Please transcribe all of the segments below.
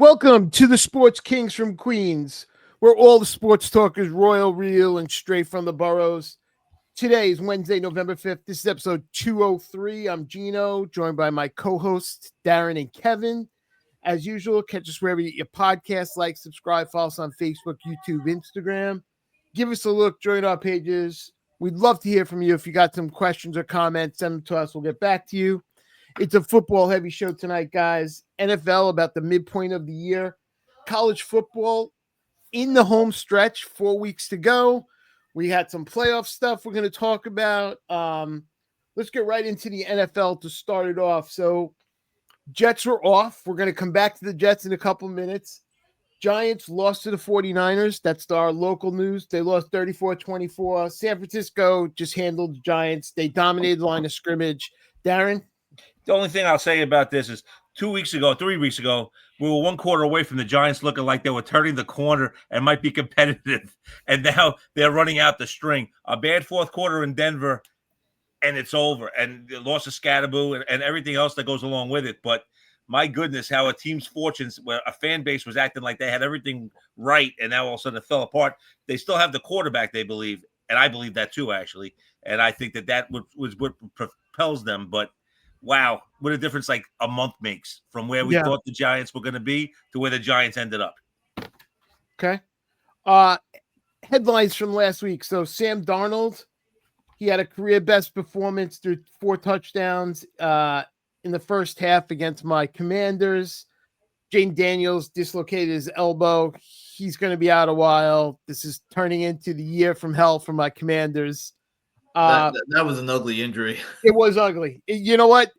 Welcome to the Sports Kings from Queens, where all the sports talk is royal, real, and straight from the boroughs. Today is Wednesday, November 5th. This is episode 203. I'm Gino, joined by my co-hosts, Darren and Kevin. As usual, catch us wherever you get your podcasts, like, subscribe, follow us on Facebook, YouTube, Instagram. Give us a look, join our pages. We'd love to hear from you. If you got some questions or comments, send them to us. We'll get back to you. It's a football-heavy show tonight, guys. NFL about the midpoint of the year. College football in the home stretch, 4 weeks to go. We had some playoff stuff we're going to talk about. Let's get right into the NFL to start it off. So, Jets were off. We're going to come back to the Jets in a couple minutes. Giants lost to the 49ers. That's our local news. They lost 34-24. San Francisco just handled the Giants. They dominated the line of scrimmage. Darren? The only thing I'll say about this is 3 weeks ago, we were one quarter away from the Giants looking like they were turning the corner and might be competitive. And now they're running out the string. A bad fourth quarter in Denver, and it's over. And the loss of Scadaboo and everything else that goes along with it. But my goodness, how a team's fortunes, where a fan base was acting like they had everything right, and now all of a sudden it fell apart. They still have the quarterback, they believe. And I believe that too, actually. And I think that was what propels them. But wow, what a difference like a month makes from where we thought the Giants were going to be to where the Giants ended up. Okay. Headlines from last week. So Sam Darnold, he had a career best performance through 4 touchdowns in the first half against my Commanders. Jane Daniels dislocated his elbow. He's going to be out a while. This is turning into the year from hell for my Commanders. That was an ugly injury. It was ugly. You know what?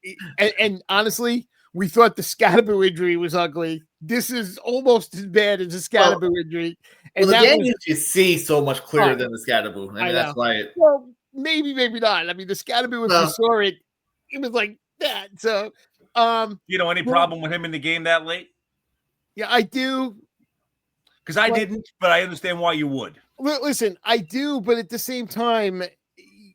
And honestly, we thought the Scadaboo injury was ugly. This is almost as bad as the Scadaboo injury. And the Daniels you see so much clearer than the Scadaboo. I mean, that's why. Well, maybe not. I mean, the Scadaboo, if you saw it, it was like that. So, any problem with him in the game that late? Yeah, I do. Because I didn't, but I understand why you would. Listen, I do, but at the same time,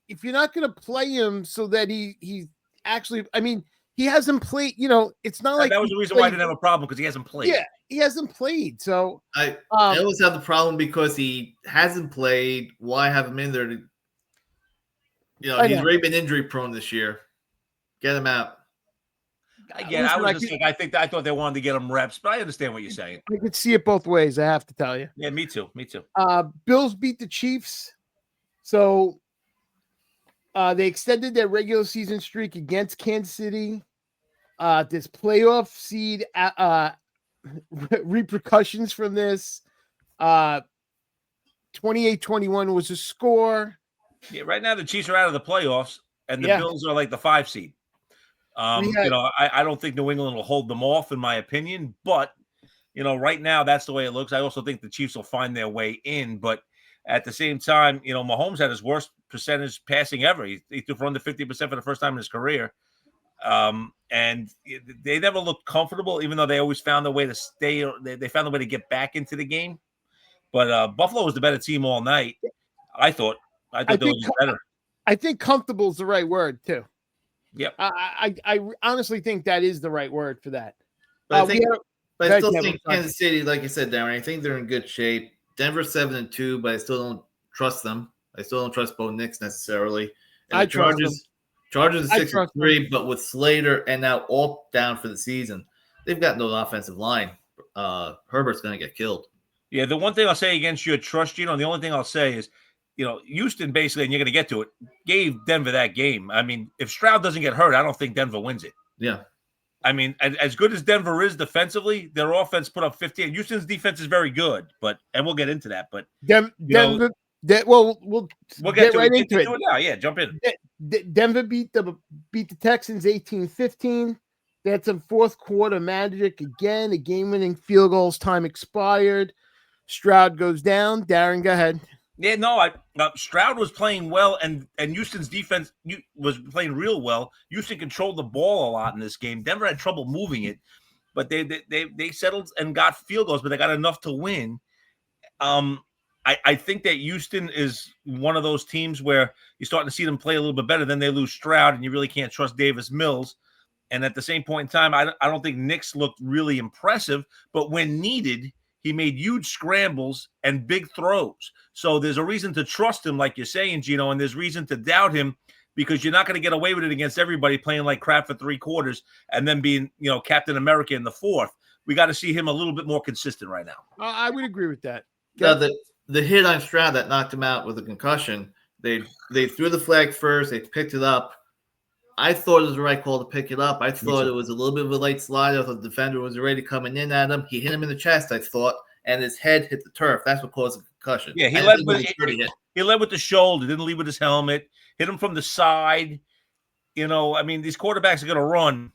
if you're not going to play him so that he actually, I mean, he hasn't played, it's not like that was the reason why I didn't have a problem, because he hasn't played. Yeah, he hasn't played. So I always have the problem because he hasn't played. Why have him in there? He's already been injury prone this year. Get him out. Yeah, I thought they wanted to get him reps, but I understand what you're saying. I could see it both ways, I have to tell you. Yeah, me too. Bills beat the Chiefs. So they extended their regular season streak against Kansas City. This playoff seed repercussions from this. 28-21 was the score. Yeah, right now the Chiefs are out of the playoffs, and the Bills are like the 5 seed. I don't think New England will hold them off, in my opinion. But, right now that's the way it looks. I also think the Chiefs will find their way in. But at the same time, Mahomes had his worst percentage passing ever. He threw for under 50% for the first time in his career. And they never looked comfortable, even though they always found a way to stay. They found a way to get back into the game. But Buffalo was the better team all night. I thought they were better. I think comfortable is the right word too. Yep. I honestly think that is the right word for that. But I still think Kansas City, like you said, Darren, I think they're in good shape. Denver's 7-2, but I still don't trust them. I still don't trust Bo Nix necessarily. And Chargers are 6-3, but with Slater and now all down for the season, they've got no offensive line. Herbert's going to get killed. Yeah, the one thing I'll say against your trust, the only thing I'll say is, Houston basically, and you're going to get to it, gave Denver that game. I mean, if Stroud doesn't get hurt, I don't think Denver wins it. Yeah. I mean, as good as Denver is defensively, their offense put up 15. Houston's defense is very good, and we'll get into that. But Denver, we'll get right into it now. Yeah, jump in. Denver beat the Texans 18-15. They had some fourth quarter magic again. A game-winning field goals. Time expired. Stroud goes down. Darren, go ahead. Yeah, no, Stroud was playing well, and Houston's defense was playing real well. Houston controlled the ball a lot in this game. Denver had trouble moving it, but they settled and got field goals, but they got enough to win. I think that Houston is one of those teams where you're starting to see them play a little bit better. Then they lose Stroud, and you really can't trust Davis Mills. And at the same point in time, I don't think Nix looked really impressive, but when needed, he made huge scrambles and big throws. So there's a reason to trust him, like you're saying, Gino, and there's reason to doubt him because you're not going to get away with it against everybody playing like crap for 3 quarters and then being, Captain America in the 4th. We got to see him a little bit more consistent right now. I would agree with that. No, the hit on Stroud that knocked him out with a concussion, they threw the flag first, they picked it up. I thought it was the right call to pick it up. I thought it was a little bit of a late slide. I thought the defender was already coming in at him. He hit him in the chest, I thought, and his head hit the turf. That's what caused the concussion. Yeah, he led with the shoulder, didn't lead with his helmet, hit him from the side. These quarterbacks are going to run.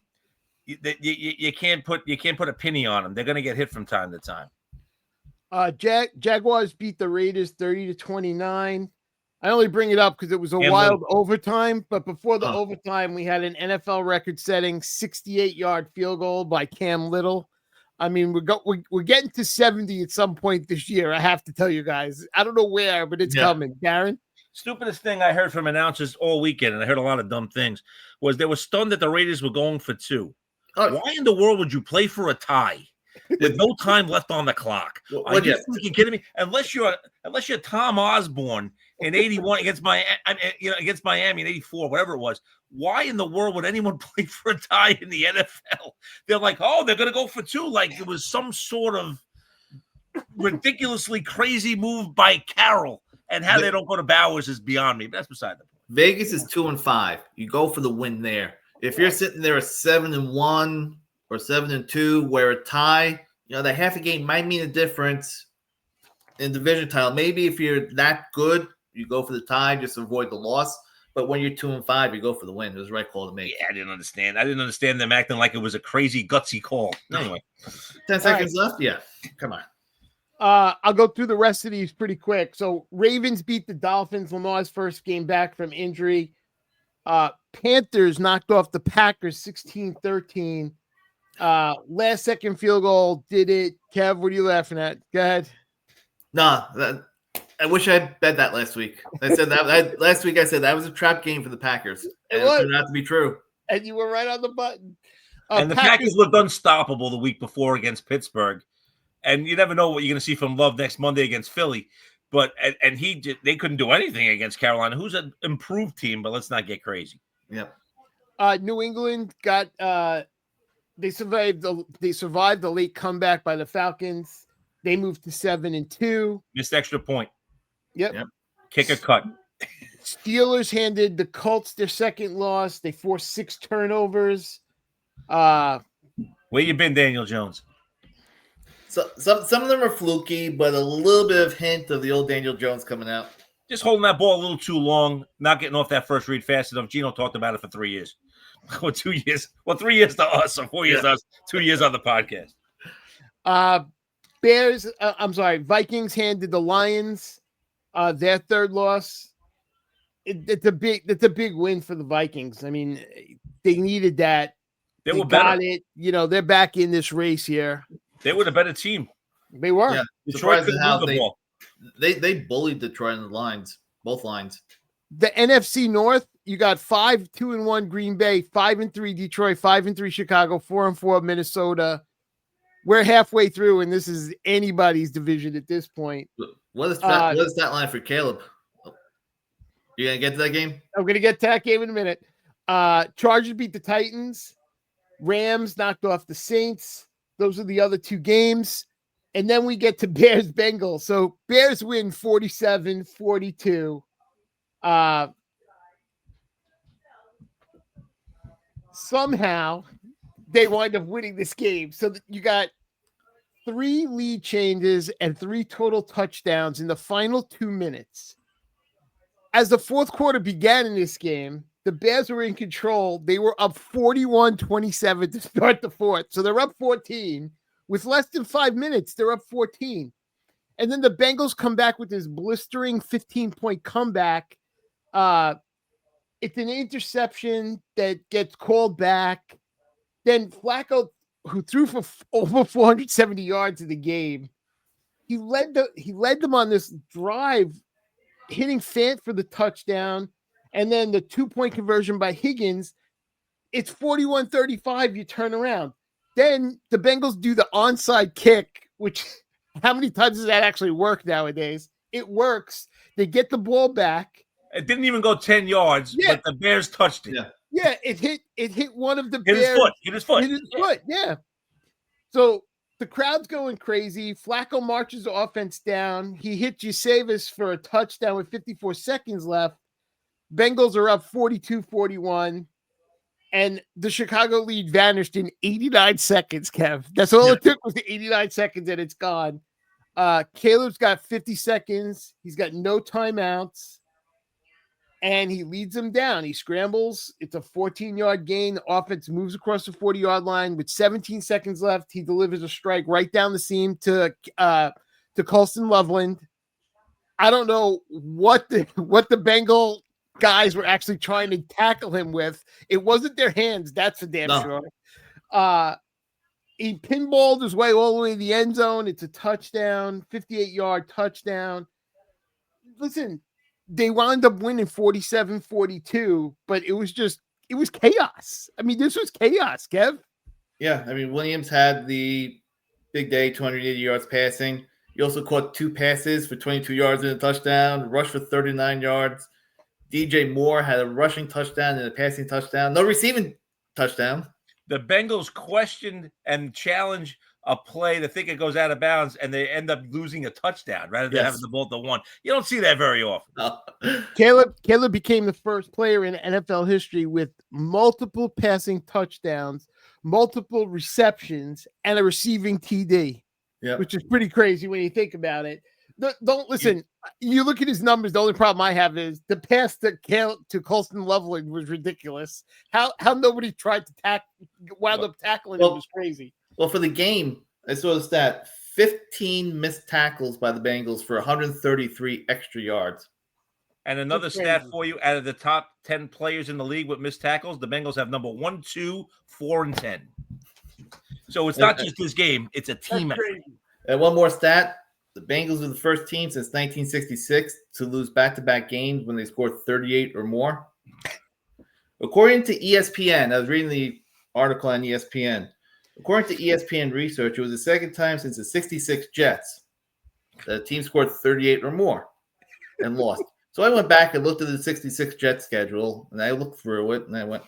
You can't put a penny on them. They're going to get hit from time to time. Jaguars beat the Raiders 30-29. I only bring it up because it was a wild overtime, but before the overtime, we had an NFL record-setting 68-yard field goal by Cam Little. I mean, we're getting to 70 at some point this year. I have to tell you guys. I don't know where, but it's coming. Darren? Stupidest thing I heard from announcers all weekend, and I heard a lot of dumb things, was they were stunned that the Raiders were going for 2. Why in the world would you play for a tie with no time left on the clock? Are you freaking kidding me? Unless you're Tom Osborne in 81 against Miami in 84, whatever it was. Why in the world would anyone play for a tie in the NFL? They're like, they're going to go for 2. Like it was some sort of ridiculously crazy move by Carroll. And how they don't go to Bowers is beyond me. But that's beside the point. Vegas is 2-5. You go for the win there. If you're sitting there at 7-1 or 7-2, where a tie, that half a game might mean a difference in division title. Maybe if you're that good, you go for the tie, just avoid the loss. But when you're 2-5, you go for the win. It was the right call to make. Yeah, I didn't understand them acting like it was a crazy gutsy call. Anyway, 10 seconds left. Yeah, come on. I'll go through the rest of these pretty quick. So Ravens beat the Dolphins. Lamar's first game back from injury. Panthers knocked off the Packers 16-13. Last second field goal did it. Kev, what are you laughing at? Go ahead. I wish I had bet that last week. I said that last week. I said that was a trap game for the Packers. And it turned out to be true. And you were right on the button. And the Packers looked unstoppable the week before against Pittsburgh. And you never know what you're going to see from Love next Monday against Philly. But they couldn't do anything against Carolina, who's an improved team, but let's not get crazy. Yep. New England got they survived the late comeback by the Falcons. They moved to 7-2. Missed extra point. Yep. Kick a cut. Steelers handed the Colts their second loss. They forced 6 turnovers. Where you been, Daniel Jones? So some of them are fluky, but a little bit of hint of the old Daniel Jones coming out. Just holding that ball a little too long, not getting off that first read fast enough. Gino talked about it for 3 years. Or 2 years. Well, 3 years to us, or 4 years to us, 2 years on the podcast. Vikings handed the Lions their third loss. It's a big win for the Vikings. I mean, they needed that. They were better. Got it. They're back in this race here. They were the better team. They were. Yeah. Detroit couldn't move the ball. They bullied Detroit in the lines, both lines. The NFC North, you got 5-2-1 Green Bay, 5-3 Detroit, 5-3 Chicago, 4-4 Minnesota. We're halfway through, and this is anybody's division at this point. What is that line for Caleb? You gonna get to that game? I'm gonna get to that game in a minute. Chargers beat the Titans. Rams knocked off the Saints. Those are the other 2 games. And then we get to Bears-Bengals. So Bears win 47-42. Somehow they wind up winning this game. So you got 3 lead changes and 3 total touchdowns in the final 2 minutes. As the fourth quarter began in this game, the Bears were in control. They were up 41-27 to start the fourth. So they're up 14. With less than 5 minutes, they're up 14. And then the Bengals come back with this blistering 15-point comeback. It's an interception that gets called back. Then Flacco, who threw for over 470 yards in the game, he led them on this drive, hitting Fant for the touchdown. And then the 2-point conversion by Higgins It's 41-35. You turn around. Then the Bengals do the onside kick, which how many times does that actually work nowadays? It works. They get the ball back. It didn't even go 10 yards, but the Bears touched it. Yeah, it hit one of the Bears. Hit his foot. Yeah. So the crowd's going crazy. Flacco marches the offense down. He hit Gisevis for a touchdown with 54 seconds left. Bengals are up 42-41. And the Chicago lead vanished in 89 seconds, Kev. That's all it took was the 89 seconds, and it's gone. Caleb's got 50 seconds. He's got no timeouts. And he leads them down. He scrambles. It's a 14-yard gain. The offense moves across the 40-yard line. With 17 seconds left, he delivers a strike right down the seam to Colston Loveland. I don't know what the Bengal guys were actually trying to tackle him with. It wasn't their hands, that's for damn sure. He pinballed his way all the way to the end zone. It's a touchdown, 58-yard touchdown. Listen, they wound up winning 47-42, but it was chaos. I mean, this was chaos, Kev. Yeah, I mean, Williams had the big day, 280 yards passing. He also caught 2 passes for 22 yards and a touchdown, rushed for 39 yards. DJ Moore had a rushing touchdown and a passing touchdown. No receiving touchdown. The Bengals questioned and challenged a play to think it goes out of bounds, and they end up losing a touchdown rather than having the ball to one. You don't see that very often. No. Caleb became the first player in NFL history with multiple passing touchdowns, multiple receptions, and a receiving TD, which is pretty crazy when you think about it. Don't listen. You look at his numbers. The only problem I have is the pass to Colston Loveland was ridiculous. How nobody tried to wound up tackling him was crazy. Well, for the game, I saw the stat: 15 missed tackles by the Bengals for 133 extra yards. And another stat for you: out of the top 10 players in the league with missed tackles, the Bengals have number 1, 2, 4, and 10. So it's not just this game; it's a team effort. And one more stat. The Bengals are the first team since 1966 to lose back-to-back games when they scored 38 or more. According to ESPN, I was reading the article on ESPN. According to ESPN research, it was the second time since the 66 Jets that a team scored 38 or more and lost. So I went back and looked at the 66 Jets schedule, and I looked through it, and I went,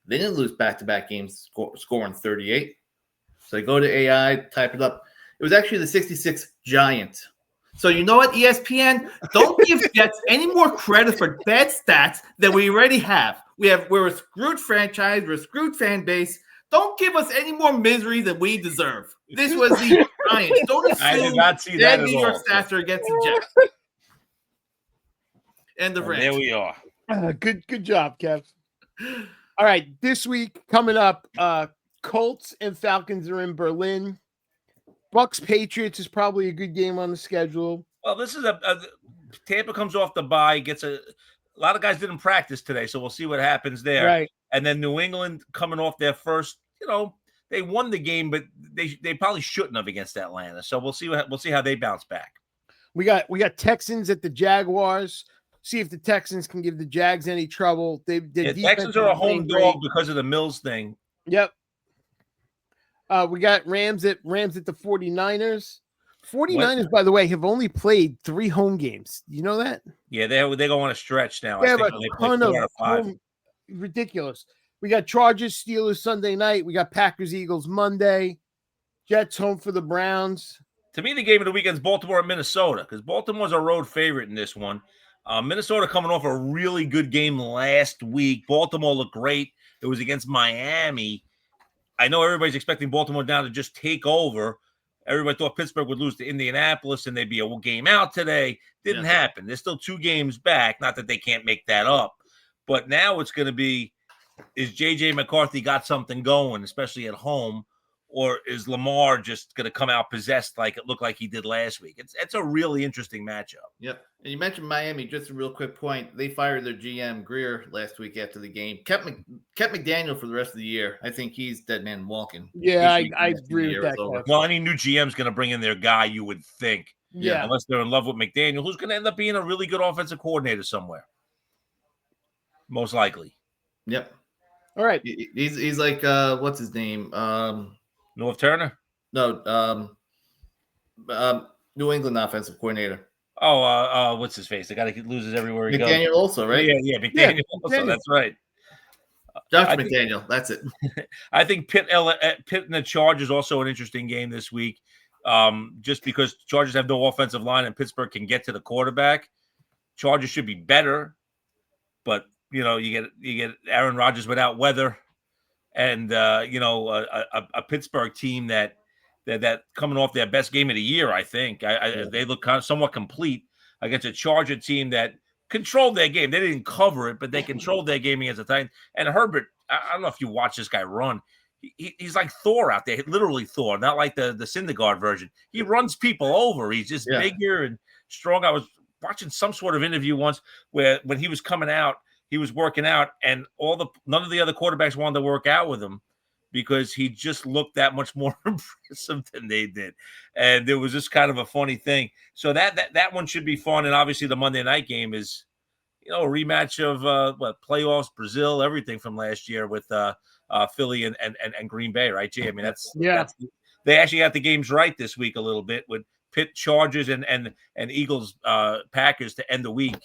they didn't lose back-to-back games scoring 38. So I go to AI, type it up. It was actually the 66 Giants. So you know what, ESPN? Don't give Jets any more credit for bad stats than we already have. We're a screwed franchise. We're a screwed fan base. Don't give us any more misery than we deserve. This was the Giants. Don't assume I did not see that New York stats are against the Jets. And the rant. There we are. Good job, Kev. All right, this week coming up, Colts and Falcons are in Berlin. Bucks Patriots is probably a good game on the schedule. Well, this is Tampa comes off the bye, gets a lot of guys didn't practice today, so we'll see what happens there. Right. And then New England coming off their first, they won the game, but they probably shouldn't have against Atlanta. So we'll see how they bounce back. We got Texans at the Jaguars. See if the Texans can give the Jags any trouble. Texans are a home dog because of the Mills thing. Yep. We got Rams at the 49ers. 49ers, by the way, have only played 3 home games. You know that? Yeah, they go on a stretch now. They have a ton of home, ridiculous. We got Chargers, Steelers Sunday night. We got Packers, Eagles Monday. Jets home for the Browns. To me, the game of the weekend is Baltimore and Minnesota because Baltimore's a road favorite in this one. Minnesota coming off a really good game last week. Baltimore looked great. It was against Miami. I know everybody's expecting Baltimore now to just take over. Everybody thought Pittsburgh would lose to Indianapolis and they'd be a game out today. Didn't happen. They're still 2 games back. Not that they can't make that up. But now it's going to be, is J.J. McCarthy got something going, especially at home, or is Lamar just going to come out possessed like it looked like he did last week? It's a really interesting matchup. Yep. And you mentioned Miami. Just a real quick point. They fired their GM, Greer, last week after the game. Kept McDaniel for the rest of the year. I think he's dead man walking. Yeah, I agree with that. Well, any new GM is going to bring in their guy, you would think. Yeah. Unless they're in love with McDaniel, who's going to end up being a really good offensive coordinator somewhere. Most likely. Yep. All right. He's like what's his name? North Turner? No, New England offensive coordinator. Oh, what's his face? The guy that loses everywhere he goes. McDaniel also, right? Yeah, McDaniel also. That's right. Josh McDaniel. That's it. I think Pitt and the Chargers also an interesting game this week. Just because Chargers have no offensive line and Pittsburgh can get to the quarterback. Chargers should be better, but you get Aaron Rodgers without weather, and a Pittsburgh team that coming off their best game of the year. I think they look kind of somewhat complete against a Charger team that controlled their game. They didn't cover it, but they controlled their game against the Titans. And Herbert, I don't know if you watch this guy run. He's like Thor out there, literally Thor, not like the Syndergaard version. He runs people over. He's just bigger and strong. I was watching some sort of interview once where when he was coming out, he was working out, and none of the other quarterbacks wanted to work out with him because he just looked that much more impressive than they did. And there was just kind of a funny thing. So that one should be fun. And obviously the Monday night game is, a rematch of playoffs, Brazil, everything from last year with Philly and Green Bay, right, Jay? I mean, that's they actually got the games right this week a little bit with Pitt, Chargers, and Eagles, Packers to end the week.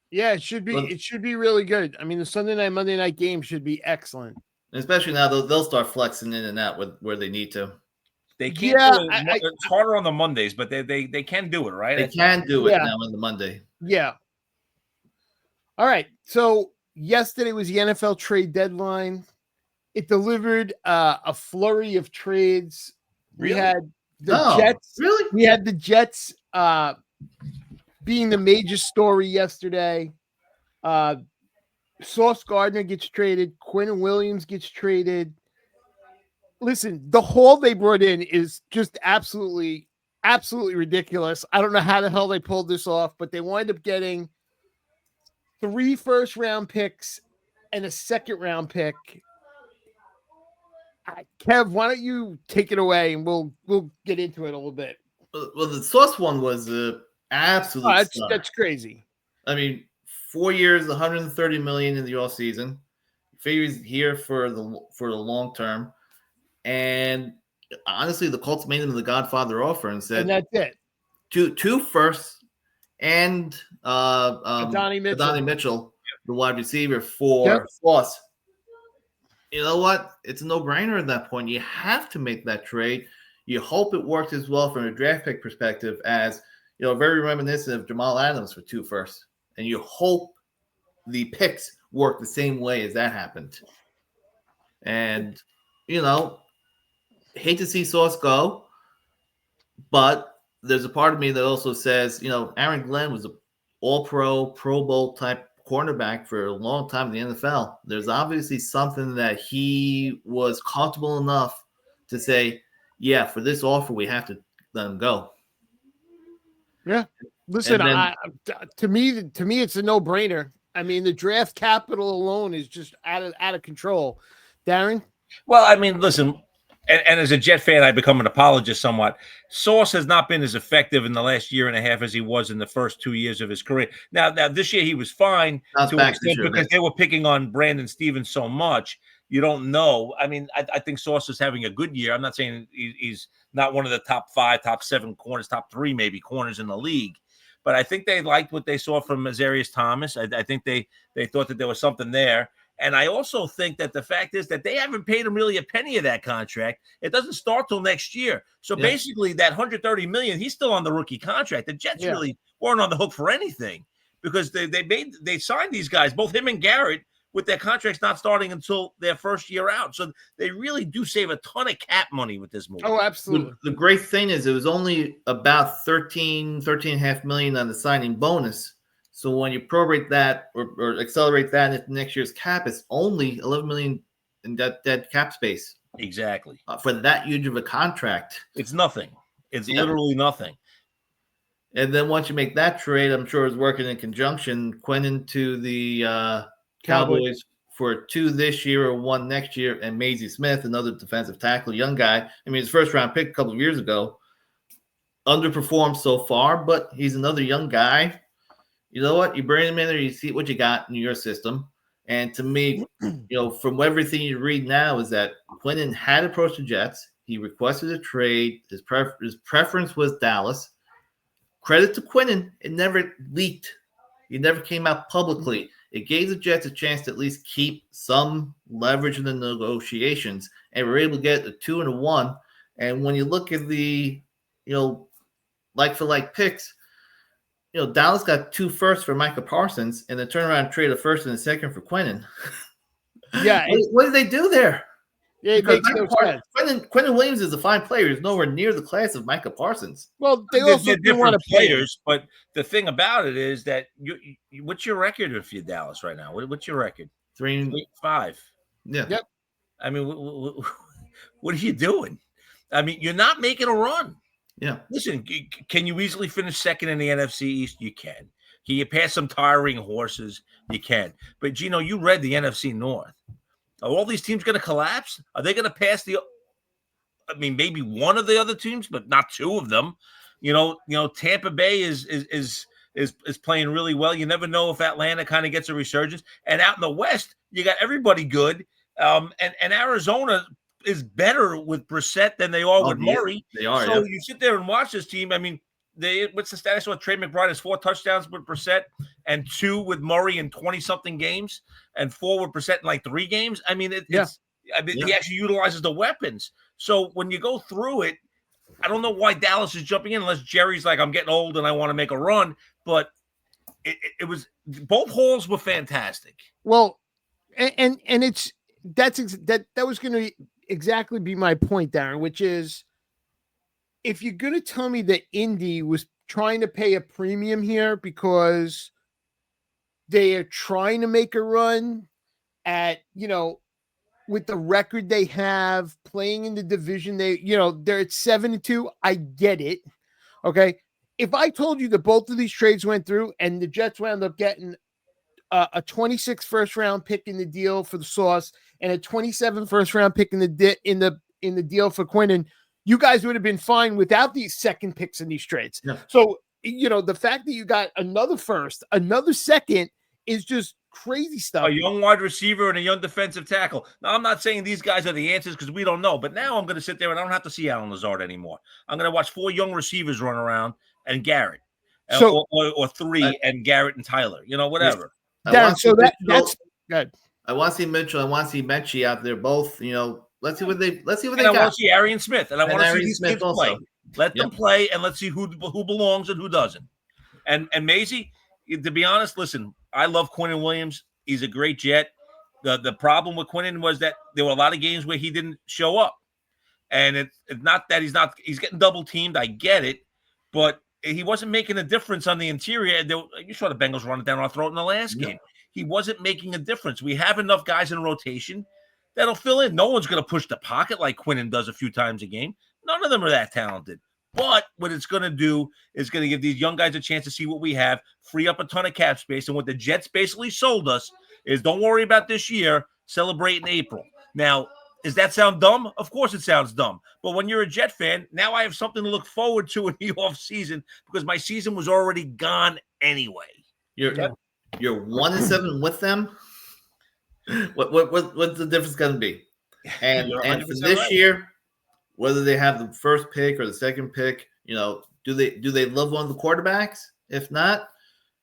Yeah, it should be really good. I mean, the Sunday night, Monday night game should be excellent. Especially now they'll start flexing in and out where they need to. They can't do it. It's harder on the Mondays, but they can do it, right? They can do it now on the Monday. Yeah. All right. So yesterday was the NFL trade deadline. It delivered a flurry of trades. Really? We had the Jets. Really? We had the Jets being the major story yesterday. Sauce Gardner gets traded. Quinn Williams gets traded. Listen, the haul they brought in is just absolutely ridiculous. I don't know how the hell they pulled this off, but they wind up getting 3 first-round picks and a second-round pick. Kev, why don't you take it away, and we'll get into it a little bit. Well, the Sauce one was absolute. That's crazy. I mean, 4 years, $130 million in the off season. Figures here for the long term, and honestly, the Colts made him the Godfather offer and said, and that's it. Two firsts and Donnie Mitchell, the wide receiver for Sauce. You know what? It's a no-brainer at that point. You have to make that trade. You hope it works as well from a draft pick perspective as, very reminiscent of Jamal Adams for 2 firsts. And you hope the picks work the same way as that happened. And, hate to see Sauce go, but there's a part of me that also says, Aaron Glenn was an all-pro, Pro Bowl type cornerback for a long time in the NFL. There's obviously something that he was comfortable enough to say, yeah, for this offer, we have to let him go. Yeah. Listen, to me, it's a no-brainer. I mean, the draft capital alone is just out of control. Darren? Well, I mean, listen, and as a Jet fan, I become an apologist somewhat. Sauce has not been as effective in the last year and a half as he was in the first 2 years of his career. Now this year he was fine to an extent because they were picking on Brandon Stevens so much. You don't know. I mean, I think Sauce is having a good year. I'm not saying he's not one of the top 5, top 7 corners, top 3 maybe corners in the league. But I think they liked what they saw from Azarius Thomas. I think they thought that there was something there. And I also think that the fact is that they haven't paid him really a penny of that contract. It doesn't start till next year. So basically that $130 million, he's still on the rookie contract. The Jets really weren't on the hook for anything because they signed these guys, both him and Garrett, with their contracts not starting until their first year out. So they really do save a ton of cap money with this move. Oh, absolutely. The great thing is it was only about $13.5 million on the signing bonus. So when you prorate that or accelerate that into next year's cap, it's only $11 million in dead cap space. Exactly. For that huge of a contract. It's nothing. It's literally nothing. And then once you make that trade, I'm sure it's working in conjunction. Quinn to the Cowboys for 2 this year or 1 next year, and Maisie Smith, another defensive tackle, young guy. I mean, his first round pick a couple of years ago, underperformed so far, but he's another young guy. You know what? You bring him in there, you see what you got in your system, And to me, from everything you read now is that Quinnen had approached the Jets. He requested a trade. His preference was Dallas. Credit to Quinnen, it never leaked. It never came out publicly. It gave the Jets a chance to at least keep some leverage in the negotiations, and we're able to get a 2 and a 1. And when you look at the, like for like picks, Dallas got 2 firsts for Micah Parsons, and then turn around and trade a first and a second for Quinnen. Yeah, what did they do there? Yeah, it makes no sense. Quinnen Williams is a fine player. He's nowhere near the class of Micah Parsons. Well, they're different players, but the thing about it is that what's your record if you're Dallas right now? What's your record? 3-5. Yeah. Yep. I mean, what are you doing? I mean, you're not making a run. Yeah. Listen, can you easily finish second in the NFC East? You can. Can you pass some tiring horses? You can. But, Gino, you read the NFC North. Are all these teams going to collapse? Are they going to pass maybe one of the other teams, but not 2 of them? Tampa Bay is playing really well. You never know if Atlanta kind of gets a resurgence. And out in the West, you got everybody good. And Arizona is better with Brissett than they are with Murray. They are. So you sit there and watch this team. I mean, what's the status of Trey McBride? Has 4 touchdowns with Brissett and 2 with Murray in 20-something games and 4 with Brissett in like 3 games. I mean, he actually utilizes the weapons. So when you go through it, I don't know why Dallas is jumping in unless Jerry's like, I'm getting old and I want to make a run. But it was both holes were fantastic. Well, and that was going to exactly be my point, Darren, which is, if you're going to tell me that Indy was trying to pay a premium here because they are trying to make a run at, with the record they have playing in the division, they're at 7-2. I get it. Okay. If I told you that both of these trades went through and the Jets wound up getting a 26 first round pick in the deal for the Sauce and a 27 first round pick in the deal for Quinnen, you guys would have been fine without these second picks in these trades. Yeah. So, the fact that you got another first, another second is just crazy stuff. A young wide receiver and a young defensive tackle. Now, I'm not saying these guys are the answers because we don't know, but now I'm going to sit there and I don't have to see Alan Lazard anymore. I'm going to watch 4 young receivers run around and Garrett. Or 3 and Garrett and Tyler, whatever. Darren, so that's good. I want to see Mitchell. I want to see Mechie out there both, Let's see what they got. I want to see Arian Smith, and I want to see these kids also play. Let them play, and let's see who belongs and who doesn't. And Maisie, to be honest, listen, I love Quinnen Williams. He's a great Jet. The problem with Quinnen was that there were a lot of games where he didn't show up, and it's not that he's getting double teamed. I get it, but he wasn't making a difference on the interior. You saw the Bengals run it down our throat in the last game. He wasn't making a difference. We have enough guys in rotation that'll fill in. No one's going to push the pocket like Quinnen does a few times a game. None of them are that talented. But what it's going to do is going to give these young guys a chance to see what we have, free up a ton of cap space. And what the Jets basically sold us is, don't worry about this year, celebrate in April. Now, does that sound dumb? Of course it sounds dumb. But when you're a Jet fan, now I have something to look forward to in the offseason because my season was already gone anyway. You're 1-7 with them. What's the difference going to be? And for this year, whether they have the first pick or the second pick, do they love one of the quarterbacks? If not,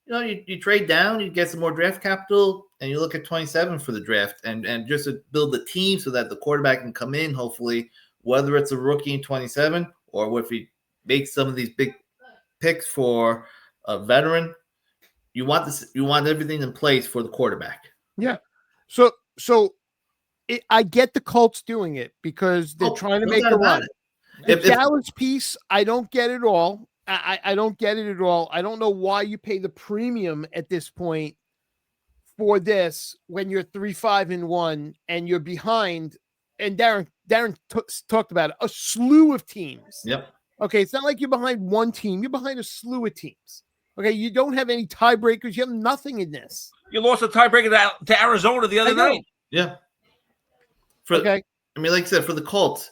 you trade down, you get some more draft capital, and you look at 27 for the draft, and just to build the team so that the quarterback can come in, hopefully, whether it's a rookie in 27 or if he makes some of these big picks for a veteran. You want everything in place for the quarterback. Yeah. So I get the Colts doing it because they're trying to make a run. The Dallas piece, I don't get it all. I don't get it at all. I don't know why you pay the premium at this point for this when you're 3-5-1 and you're behind. And Darren talked about it, a slew of teams. Yep. Okay, it's not like you're behind one team. You're behind a slew of teams. Okay, you don't have any tiebreakers. You have nothing in this. You lost a tiebreaker to Arizona the other night. Yeah. Okay. I mean, like I said, for the Colts,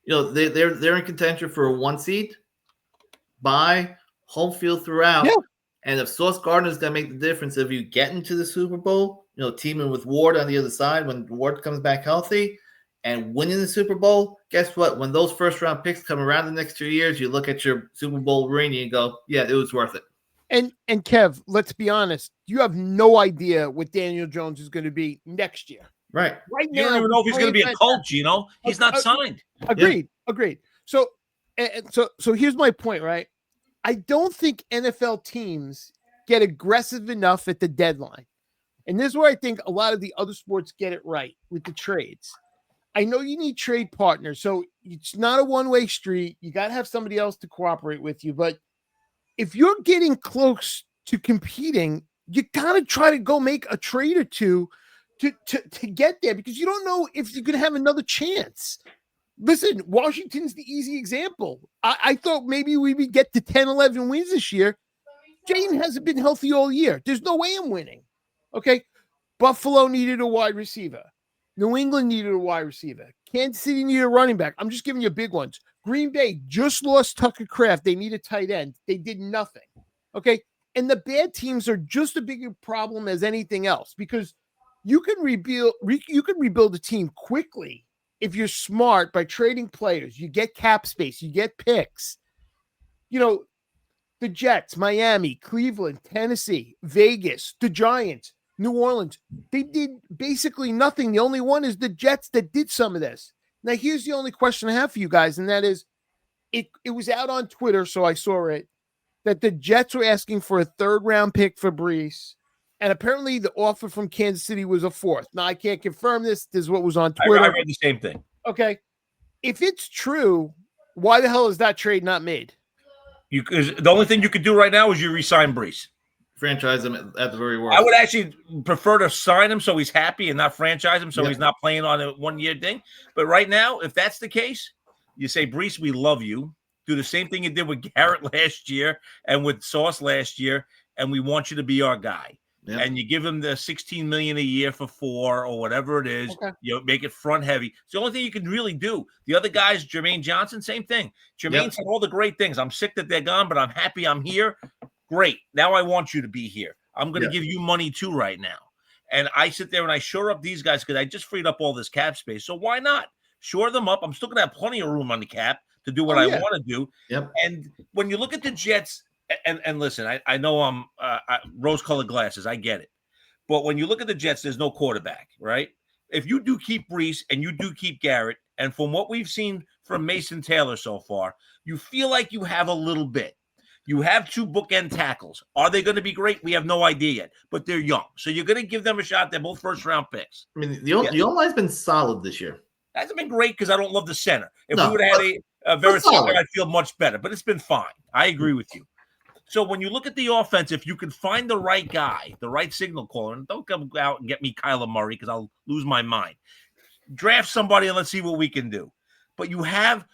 they're in contention for a 1 seed, bye, home field throughout. Yeah. And if Sauce Gardner's going to make the difference if you get into the Super Bowl, teaming with Ward on the other side when Ward comes back healthy and winning the Super Bowl, guess what? When those first-round picks come around the next 2 years, you look at your Super Bowl ring and you go, yeah, it was worth it. And Kev, let's be honest. You have no idea what Daniel Jones is going to be next year. Right now, you don't even know if he's going to be a coach. He's not signed. Agreed. So here's my point, right? I don't think NFL teams get aggressive enough at the deadline. And this is where I think a lot of the other sports get it right with the trades. I know you need trade partners, so it's not a one-way street. You got to have somebody else to cooperate with you. But if you're getting close to competing, you got to try to go make a trade or two to get there, because you don't know if you're going to have another chance. Listen, Washington's the easy example. I thought maybe we would get to 10, 11 wins this year. Jayden hasn't been healthy all year. There's no way I'm winning. Okay. Buffalo needed a wide receiver. New England needed a wide receiver. Kansas City needed a running back. I'm just giving you big ones. Green Bay just lost Tucker Kraft. They need a tight end. They did nothing. Okay. And the bad teams are just a bigger problem as anything else, because you can rebuild a team quickly if you're smart by trading players. You get cap space, you get picks. The Jets, Miami, Cleveland, Tennessee, Vegas, the Giants, New Orleans, they did basically nothing. The only one is the Jets that did some of this. Now, here's the only question I have for you guys, and that is, it was out on Twitter, so I saw it, that the Jets were asking for a 3rd-round pick for Brees, and apparently the offer from Kansas City was a 4th. Now, I can't confirm this. This is what was on Twitter. I read the same thing. Okay. If it's true, why the hell is that trade not made? The only thing you could do right now is you re-sign Brees. Franchise him at the very worst. I would actually prefer to sign him so he's happy and not franchise him so he's not playing on a 1-year thing. But right now, if that's the case, you say, Brees, we love you. Do the same thing you did with Garrett last year and with Sauce last year, and we want you to be our guy. Yep. And you give him the $16 million a year for 4 or whatever it is. Okay. Make it front heavy. It's the only thing you can really do. The other guys, Jermaine Johnson, same thing. Jermaine said all the great things. I'm sick that they're gone, but I'm happy I'm here. Great. Now I want you to be here. I'm going to give you money too right now. And I sit there and I shore up these guys because I just freed up all this cap space. So why not shore them up? I'm still going to have plenty of room on the cap to do what I want to do. Yep. And when you look at the Jets, and listen, I know I'm rose-colored glasses. I get it. But when you look at the Jets, there's no quarterback, right? If you do keep Brees and you do keep Garrett, and from what we've seen from Mason Taylor so far, you feel like you have a little bit. You have 2 bookend tackles. Are they going to be great? We have no idea yet, but they're young. So you're going to give them a shot. They're both first-round picks. I mean, the O-line's been solid this year. Hasn't been great because I don't love the center. If we would have had a very solid, I'd feel much better, but it's been fine. I agree with you. So when you look at the offense, if you can find the right guy, the right signal caller, and don't come out and get me Kyler Murray because I'll lose my mind. Draft somebody and let's see what we can do. But you have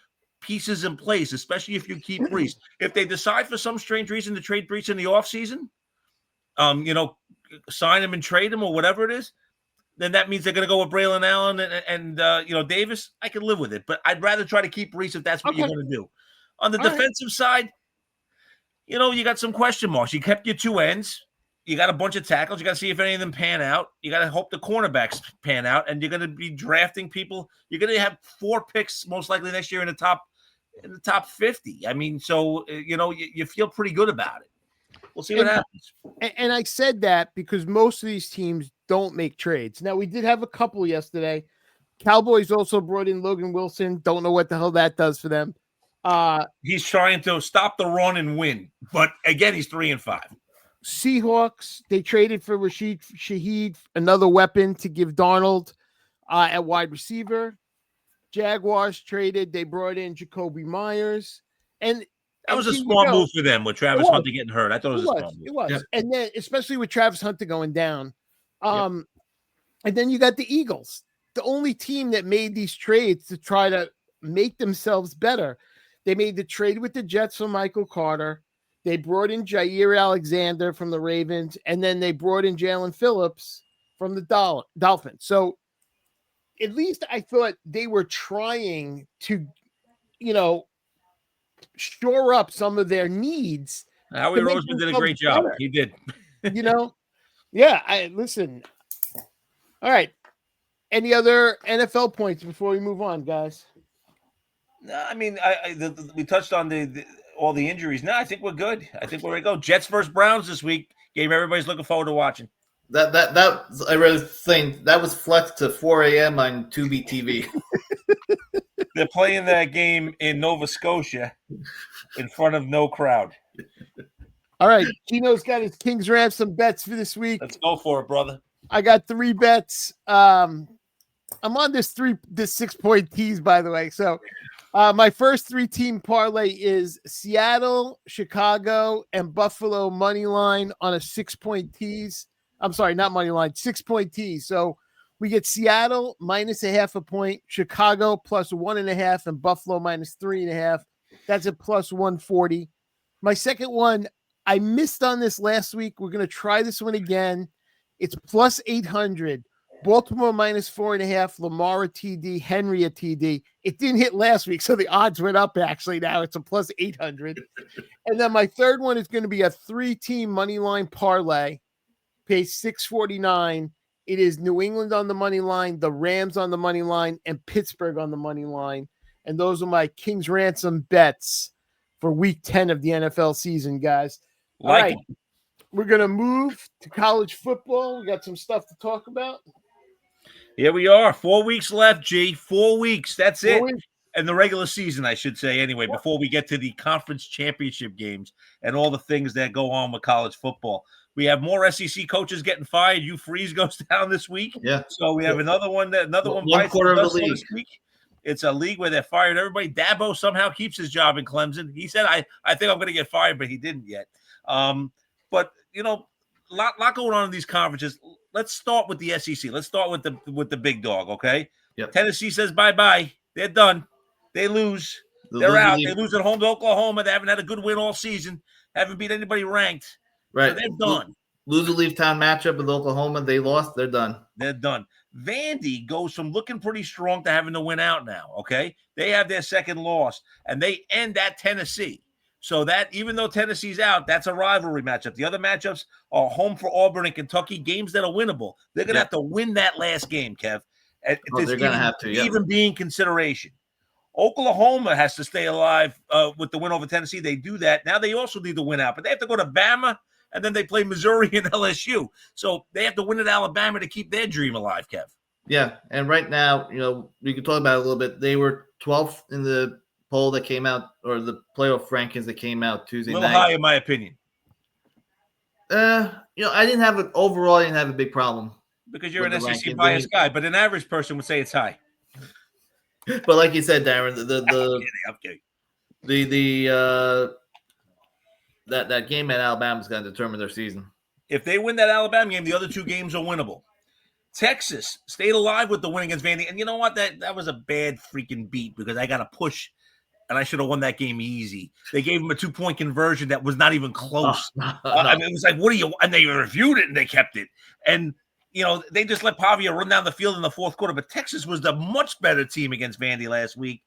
pieces in place, especially if you keep Brees. If they decide for some strange reason to trade Brees in the offseason, sign him and trade him or whatever it is, then that means they're going to go with Braylon Allen and Davis. I can live with it, but I'd rather try to keep Brees if that's what you're going to do. On the defensive side, you got some question marks. You kept your 2 ends. You got a bunch of tackles. You got to see if any of them pan out. You got to hope the cornerbacks pan out, and you're going to be drafting people. You're going to have 4 picks most likely next year in the top 50. I mean, so you feel pretty good about it. We'll see what happens. And I said that because most of these teams don't make trades. Now, we did have a couple yesterday. Cowboys also brought in Logan Wilson. Don't know what the hell that does for them. He's trying to stop the run and win, but again, he's 3-5. Seahawks, they traded for Rashid Shaheed, another weapon to give Darnold at wide receiver. Jaguars traded. They brought in Jacoby Myers. And that was a smart move for them with Travis Hunter getting hurt. I thought it was a smart move. It was. Yeah. And then, especially with Travis Hunter going down. And then you got the Eagles, the only team that made these trades to try to make themselves better. They made the trade with the Jets for Michael Carter. They brought in Jair Alexander from the Ravens, and then they brought in Jalen Phillips from the Dolphins. So at least I thought they were trying to, shore up some of their needs Howie Roseman did a great job. Better. He did. Yeah. I listen. All right. Any other NFL points before we move on, guys? No, I mean, we touched on all the injuries. No, I think we're good. I think we're ready to go. Jets versus Browns this week. Game everybody's looking forward to watching. That I read a thing that was flexed to 4 a.m. on Tubi TV. They're playing that game in Nova Scotia in front of no crowd. All right, Gino's got his Kings Ransom bets for this week. Let's go for it, brother. I got 3 bets. I'm on this 6-point tease, by the way. So my first 3-team parlay is Seattle, Chicago, and Buffalo money line on a 6-point tease. I'm sorry, not money line, 6-point tease. So we get Seattle minus a half a point, Chicago plus 1.5, and Buffalo minus 3.5. That's a plus 140. My second one, I missed on this last week. We're going to try this one again. It's plus 800. Baltimore minus 4.5, Lamar a TD, Henry a TD. It didn't hit last week, so the odds went up actually. Now it's a plus 800. And then my third one is going to be a 3-team money line parlay. Pays 649. It is New England on the money line, the Rams on the money line, and Pittsburgh on the money line. And those are my Kings Ransom bets for week 10 of the NFL season, guys. All right. We're going to move to college football. We got some stuff to talk about. Here we are. 4 weeks left, G. 4 weeks. That's 4 it. weeks. And the regular season, I should say, anyway, before we get to the conference championship games and all the things that go on with college football. We have more SEC coaches getting fired. Hugh Freeze goes down this week. Yeah. So we have another one one quarter of the league. This week. It's a league where they fired everybody. Dabo somehow keeps his job in Clemson. He said, I think I'm going to get fired, but he didn't yet. But, lot going on in these conferences. Let's start with the SEC. Let's start with the big dog, okay? Yep. Tennessee says bye-bye. They're done. They lose. They're out. They lose at home to Oklahoma. They haven't had a good win all season. Haven't beat anybody ranked. Right. So they're done. Lose or leave town matchup with Oklahoma. They lost. They're done. They're done. Vandy goes from looking pretty strong to having to win out now, okay? They have their second loss, and they end at Tennessee. So that even though Tennessee's out, that's a rivalry matchup. The other matchups are home for Auburn and Kentucky, games that are winnable. They're going to have to win that last game, Kev. They're going to have to, even being consideration. Oklahoma has to stay alive with the win over Tennessee. They do that. Now they also need to win out, but they have to go to Bama, and then they play Missouri and LSU. So they have to win at Alabama to keep their dream alive, Kev. Yeah, and right now, we can talk about it a little bit. They were 12th in the poll that came out, or the playoff rankings that came out Tuesday night. A little high, in my opinion. I didn't have a big problem. Because you're an SEC biased guy, but an average person would say it's high. But like you said, Darren, I'm kidding. That game at Alabama is going to determine their season. If they win that Alabama game, the other 2 games are winnable. Texas stayed alive with the win against Vandy, and you know what? That was a bad freaking beat because I got to push, and I should have won that game easy. They gave them a 2-point conversion that was not even close. I mean, it was like, what do you? And they reviewed it and they kept it, and they just let Pavia run down the field in the fourth quarter. But Texas was the much better team against Vandy last week.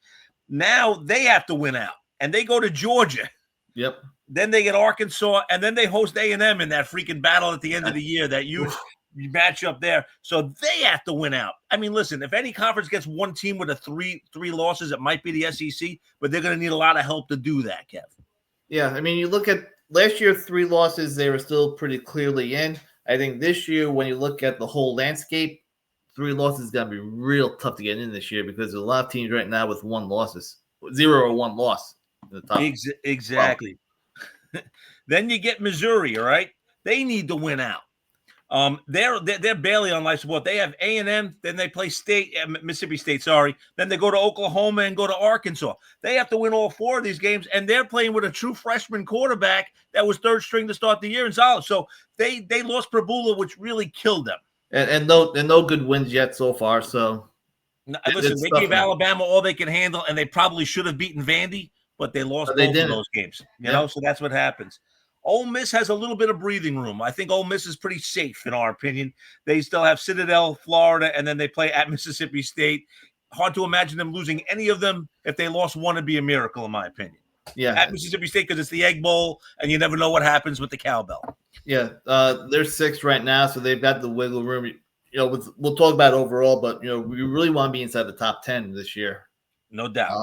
Now they have to win out, and they go to Georgia. Yep. Then they get Arkansas, and then they host A&M in that freaking battle at the end of the year, that huge match up there. So they have to win out. I mean, listen, if any conference gets one team with a three losses, it might be the SEC, but they're going to need a lot of help to do that, Kev. Yeah, I mean, you look at last year, 3 losses, they were still pretty clearly in. I think this year, when you look at the whole landscape, 3 losses is going to be real tough to get in this year because there's a lot of teams right now with 0 or 1 loss. In the top exactly. Then you get Missouri, all right? They need to win out. They're barely on life support. They have A&M, then they play Mississippi State, Then they go to Oklahoma and go to Arkansas. They have to win all 4 of these games, and they're playing with a true freshman quarterback that was 3rd string to start the year in solid. So they lost Prabula, which really killed them. And no good wins yet so far. So listen, they gave Alabama all they can handle, and they probably should have beaten Vandy, but they lost both of those games. You know, so that's what happens. Ole Miss has a little bit of breathing room. I think Ole Miss is pretty safe, in our opinion. They still have Citadel, Florida, and then they play at Mississippi State. Hard to imagine them losing any of them. If they lost one, it'd be a miracle, in my opinion. at Mississippi State because it's the Egg Bowl, and you never know what happens with the cowbell. Yeah, they're 6th right now, so they've got the wiggle room. We'll talk about overall, but we really want to be inside the top 10 this year, no doubt.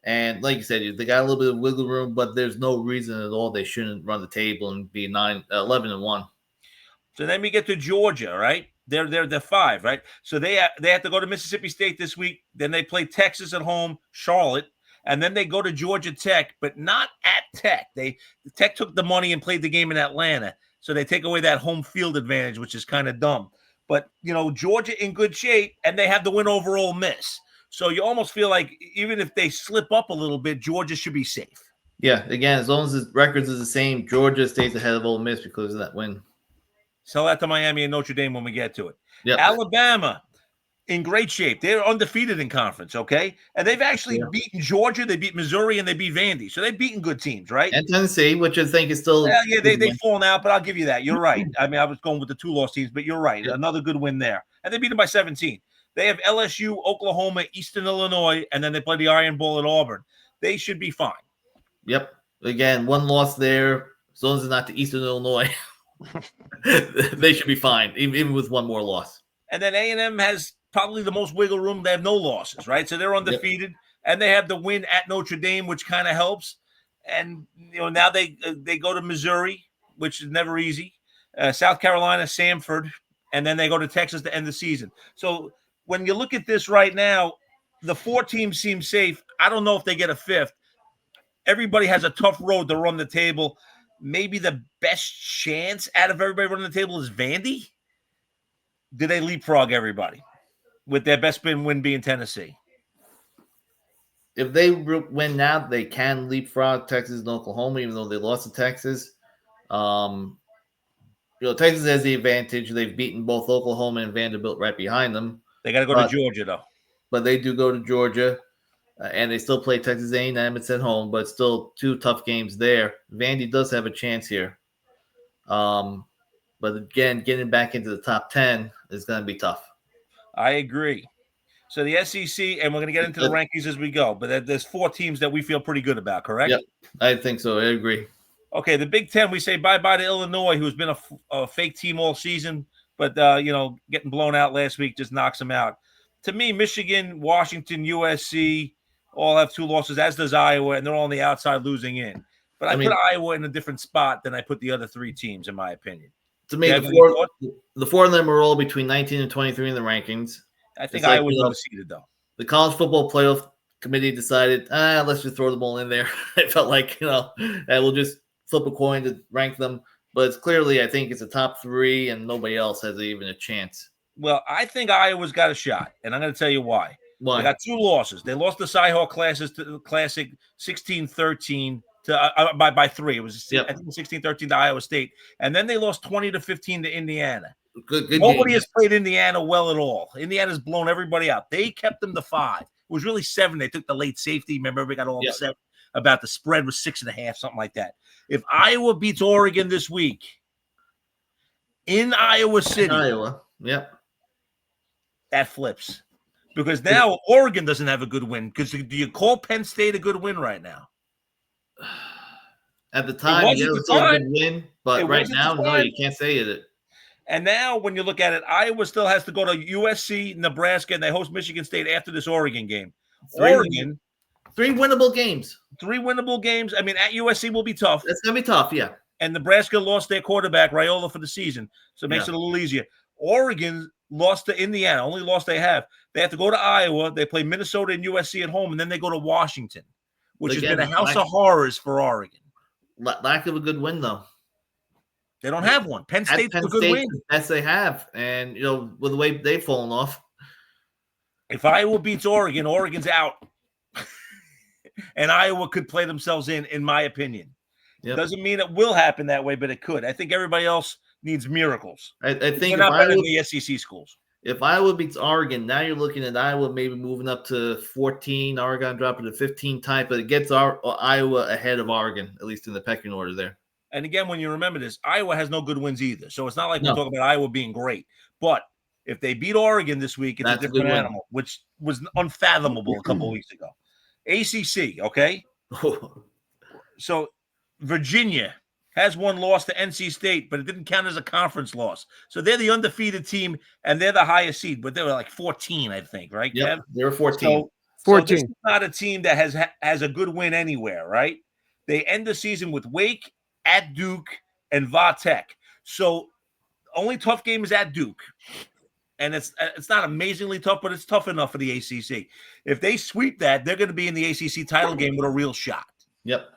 And like you said, they got a little bit of wiggle room, but there's no reason at all they shouldn't run the table and be 11-1. So then we get to Georgia, right? They're 5, right? So they have to go to Mississippi State this week. Then they play Texas at home, Charlotte, and then they go to Georgia Tech, but not at Tech. Tech took the money and played the game in Atlanta, so they take away that home field advantage, which is kind of dumb. But Georgia in good shape, and they have the win over Ole Miss. So you almost feel like even if they slip up a little bit, Georgia should be safe. Yeah, again, as long as the records is the same, Georgia stays ahead of Ole Miss because of that win. Sell that to Miami and Notre Dame when we get to it. Yep. Alabama in great shape. They're undefeated in conference, okay? And they've actually beaten Georgia, they beat Missouri, and they beat Vandy. So they've beaten good teams, right? And Tennessee, which I think is still – yeah, they've fallen out, but I'll give you that. You're right. I mean, I was going with the 2-loss teams, but you're right. Yep. Another good win there. And they beat them by 17. They have LSU, Oklahoma, Eastern Illinois, and then they play the Iron Bowl at Auburn. They should be fine. Yep. Again, one loss there. As long as it's not to Eastern Illinois, they should be fine, even with one more loss. And then A&M has probably the most wiggle room. They have no losses, right? So they're undefeated, and they have the win at Notre Dame, which kind of helps. And now they go to Missouri, which is never easy. South Carolina, Samford, and then they go to Texas to end the season. So when you look at this right now, the 4 teams seem safe. I don't know if they get a 5th. Everybody has a tough road to run the table. Maybe the best chance out of everybody running the table is Vandy. Do they leapfrog everybody with their best win being Tennessee? If they win now, they can leapfrog Texas and Oklahoma, even though they lost to Texas. Texas has the advantage. They've beaten both Oklahoma and Vanderbilt right behind them. They got to go to Georgia, though. But they do go to Georgia, and they still play Texas A&M. It's at home, but still 2 tough games there. Vandy does have a chance here. But again, getting back into the top 10 is going to be tough. I agree. So the SEC, and we're going to get into the rankings as we go, but there's 4 teams that we feel pretty good about, correct? Yep, I think so. I agree. Okay, the Big Ten, we say bye-bye to Illinois, who's been a fake team all season, but, getting blown out last week just knocks them out. To me, Michigan, Washington, USC all have 2 losses, as does Iowa, and they're all on the outside losing in. But I put Iowa in a different spot than I put the other 3 teams, in my opinion. To me, the 4 of them are all between 19 and 23 in the rankings. I think Iowa's overseeded, though. The College Football Playoff Committee decided, let's just throw the ball in there. It felt like, and we'll just flip a coin to rank them. But it's clearly, I think it's a top 3, and nobody else has even a chance. Well, I think Iowa's got a shot, and I'm going to tell you why. Why? They got 2 losses. They lost the Cy-Hawk Classic 16-13 to by 3. It was I think 16-13 to Iowa State, and then they lost 20-15 to Indiana. Good Nobody has played Indiana well at all. Indiana's blown everybody out. They kept them to 5. It was really 7. They took the late safety. Remember, everybody got all upset about the spread was 6.5, something like that. If Iowa beats Oregon this week in Iowa City, that flips. Because now Oregon doesn't have a good win. Because do you call Penn State a good win right now? At the time, it was still a good win. But right now, no, you can't say it. And now when you look at it, Iowa still has to go to USC, Nebraska, and they host Michigan State after this Oregon game. Oregon. 3 winnable games. 3 winnable games. I mean, at USC will be tough. It's going to be tough, yeah. And Nebraska lost their quarterback, Raiola, for the season. So it makes it a little easier. Oregon lost to Indiana, only loss they have. They have to go to Iowa. They play Minnesota and USC at home, and then they go to Washington, which has been a house of horrors for Oregon. Lack of a good win, though. They don't have one. Penn State's a good win. Yes, they have. And, with the way they've fallen off. If Iowa beats Oregon, Oregon's out. And Iowa could play themselves in my opinion. Yep. Doesn't mean it will happen that way, but it could. I think everybody else needs miracles. I think they're not better than the SEC schools. If Iowa beats Oregon, now you're looking at Iowa maybe moving up to 14, Oregon dropping to 15 type, but it gets Iowa ahead of Oregon, at least in the pecking order there. And again, when you remember this, Iowa has no good wins either. So it's not like we're talking about Iowa being great. But if they beat Oregon this week, it's a different animal, which was unfathomable a couple of weeks ago. ACC, okay? So Virginia has one loss to NC State, but it didn't count as a conference loss. So they're the undefeated team, and they're the highest seed, but they were like 14, I think, right, Yep, Kev? they were 14. So 14. So this is not a team that has a good win anywhere, right? They end the season with Wake, at Duke, and Vatech. So only tough game is at Duke. And it's not amazingly tough, but it's tough enough for the ACC. If they sweep that, they're going to be in the ACC title game with a real shot. Yep.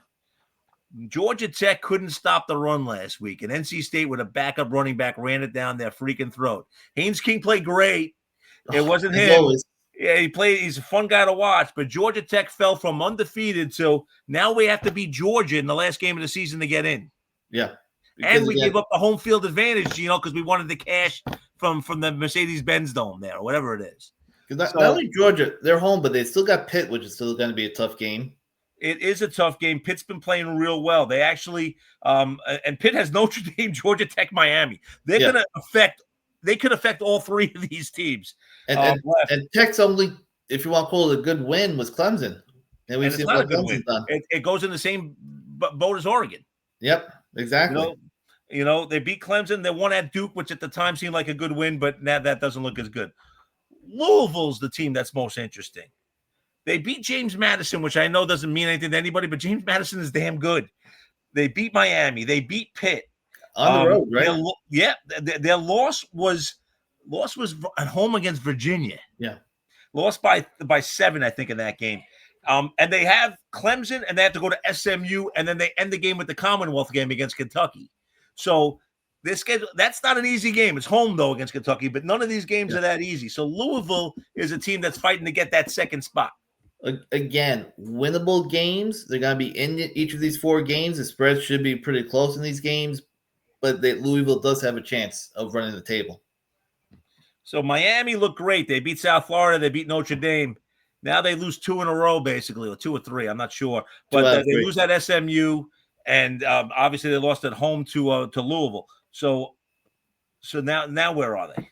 Georgia Tech couldn't stop the run last week, and NC State with a backup running back ran it down their freaking throat. Haynes King played great. It wasn't him. Always. Yeah, he's a fun guy to watch, but Georgia Tech fell from undefeated, so now we have to beat Georgia in the last game of the season to get in. Yeah. And we gave up the home field advantage, because we wanted the cash from the Mercedes-Benz Dome there, or whatever it is. Not only Georgia, they're home, but they still got Pitt, which is still going to be a tough game. It is a tough game. Pitt's been playing real well. They actually, and Pitt has Notre Dame, Georgia Tech, Miami. They're going to they could affect all three of these teams. And Tech's only, if you want to call it a good win, was Clemson. And we've seen what Clemson's done. It goes in the same boat as Oregon. Yep, exactly. They beat Clemson. They won at Duke, which at the time seemed like a good win, but now that doesn't look as good. Louisville's the team that's most interesting. They beat James Madison, which I know doesn't mean anything to anybody, but James Madison is damn good. They beat Miami. They beat Pitt. On the road, right? Their loss was at home against Virginia. Yeah. Lost by 7, I think, in that game. And they have Clemson, and they have to go to SMU, and then they end the game with the Commonwealth game against Kentucky. So this schedule, that's not an easy game. It's home, though, against Kentucky, but none of these games are that easy. So Louisville is a team that's fighting to get that second spot. Again, winnable games. They're going to be in each of these 4 games. The spread should be pretty close in these games, but Louisville does have a chance of running the table. So Miami looked great. They beat South Florida. They beat Notre Dame. Now they lose 2 in a row, basically, or 2 or 3. I'm not sure. But they lose at SMU, and obviously they lost at home to Louisville. So now where are they?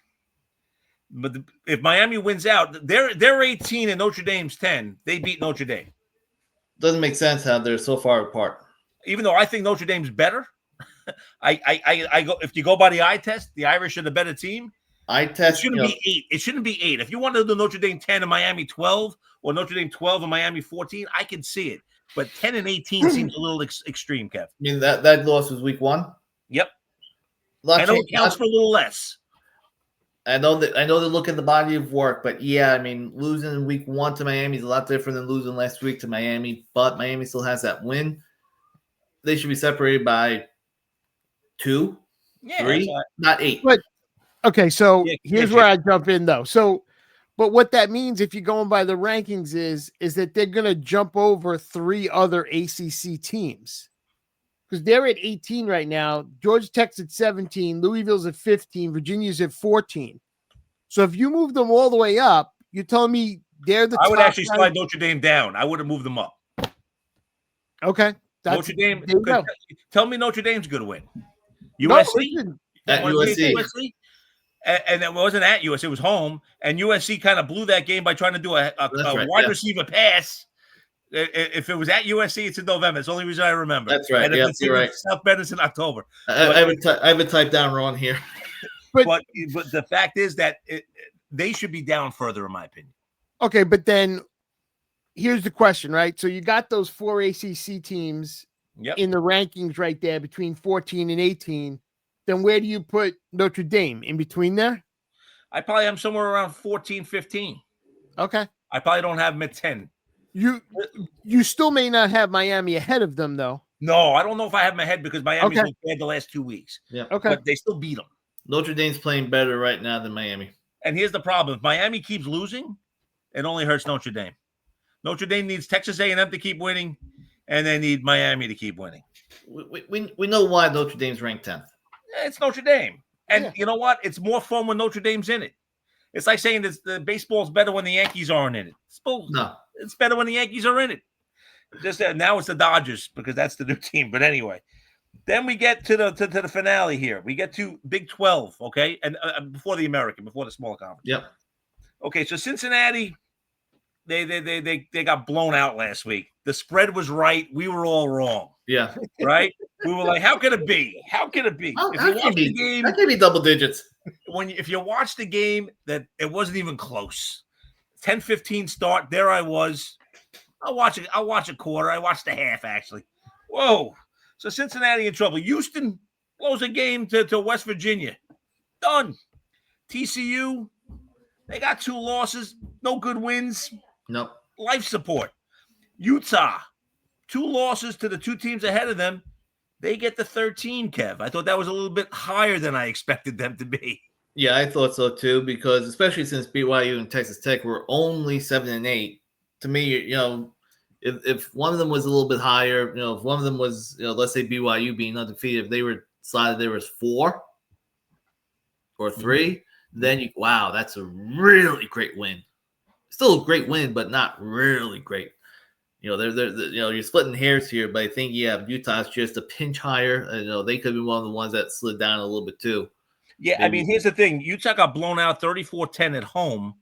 But if Miami wins out, they're 18 and Notre Dame's 10. They beat Notre Dame. Doesn't make sense how they're so far apart. Even though I think Notre Dame's better, I go, if you go by the eye test, the Irish are the better team. Eye test it shouldn't be 8. It shouldn't be 8. If you wanted to do Notre Dame 10 and Miami 12, or Notre Dame 12 and Miami 14, I can see it. But 10 and 18 seems a little extreme, Kev. I mean that loss was week 1. Yep. I know it counts for a little less. I know they look at the body of work, but yeah, I mean, losing in week 1 to Miami is a lot different than losing last week to Miami, but Miami still has that win. They should be separated by 2, 3, not 8. But okay, so here's where I jump in though. So, but what that means, if you're going by the rankings, is that they're going to jump over 3 other ACC teams. Because they're at 18 right now. Georgia Tech's at 17. Louisville's at 15. Virginia's at 14. So if you move them all the way up, you're telling me they're the I would actually slide Notre Dame down. I would have moved them up. Okay. Notre Dame. Tell me Notre Dame's going to win. USC? At USC. And it wasn't at USC. It was home. And USC kind of blew that game by trying to do a wide receiver pass. If it was at USC, it's in November. It's the only reason I remember. That's right. And if it's right. South Bend, it's in October. I have it typed down wrong here. But the fact is that they should be down further, in my opinion. Okay, but then here's the question, right? So you got those 4 ACC teams in the rankings right there between 14 and 18. Then where do you put Notre Dame? In between there? I probably am somewhere around 14, 15. Okay. I probably don't have them at 10. You still may not have Miami ahead of them, though. No, I don't know if I have them ahead because Miami's been bad the last 2 weeks. Yeah. Okay. But they still beat them. Notre Dame's playing better right now than Miami. And here's the problem. If Miami keeps losing, it only hurts Notre Dame. Notre Dame needs Texas A&M to keep winning, and they need Miami to keep winning. We know why Notre Dame's ranked 10th. It's Notre Dame. And you know what? It's more fun when Notre Dame's in it. It's like saying that the baseball's better when the Yankees aren't in it. It's better when the Yankees are in it. Just now it's the Dodgers because that's the new team. But anyway, then we get to the finale here. We get to Big 12, okay? And before the American, before the smaller conference. Yep. Okay, so Cincinnati, they got blown out last week. The spread was right. We were all wrong. Yeah. Right? We were like, how can it be? How can it be? If you watch the game, that can be double digits. If you watch the game, that it wasn't even close. 10-15 start. There I was. I'll watch a quarter. I watched the half, actually. Whoa. So Cincinnati in trouble. Houston blows a game to West Virginia. Done. TCU, they got 2 losses. No good wins. Nope. Life support. Utah, 2 losses to the 2 teams ahead of them. They get the 13, Kev. I thought that was a little bit higher than I expected them to be. Yeah, I thought so too, because especially since BYU and Texas Tech were only 7-8, to me, if one of them was a little bit higher, if one of them was, let's say BYU being undefeated, if they were decided there was 4 or 3, then wow, that's a really great win. Still a great win, but not really great. You're splitting hairs here, but I think Utah's just a pinch higher. They could be one of the ones that slid down a little bit too. Yeah, maybe. I mean, here's the thing: Utah got blown out 34-10 at home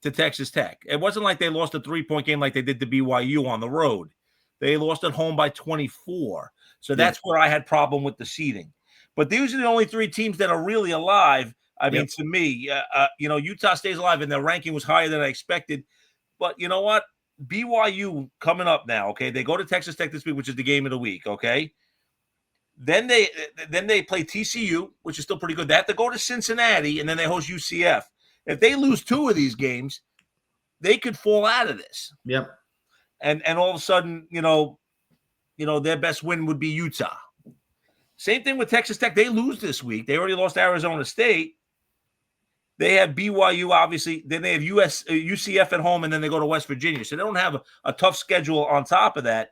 to Texas Tech. It wasn't like they lost a 3-point game like they did to BYU on the road. They lost at home by 24. So that's where I had problem with the seeding. But these are the only 3 teams that are really alive. I mean, to me, Utah stays alive, and their ranking was higher than I expected. But you know what? BYU coming up now, okay? They go to Texas Tech this week, which is the game of the week, okay? Then they play TCU, which is still pretty good. They have to go to Cincinnati, and then they host UCF. If they lose 2 of these games, they could fall out of this. Yep. And all of a sudden, their best win would be Utah. Same thing with Texas Tech. They lose this week. They already lost to Arizona State. They have BYU, obviously. Then they have UCF at home, and then they go to West Virginia. So they don't have a tough schedule on top of that.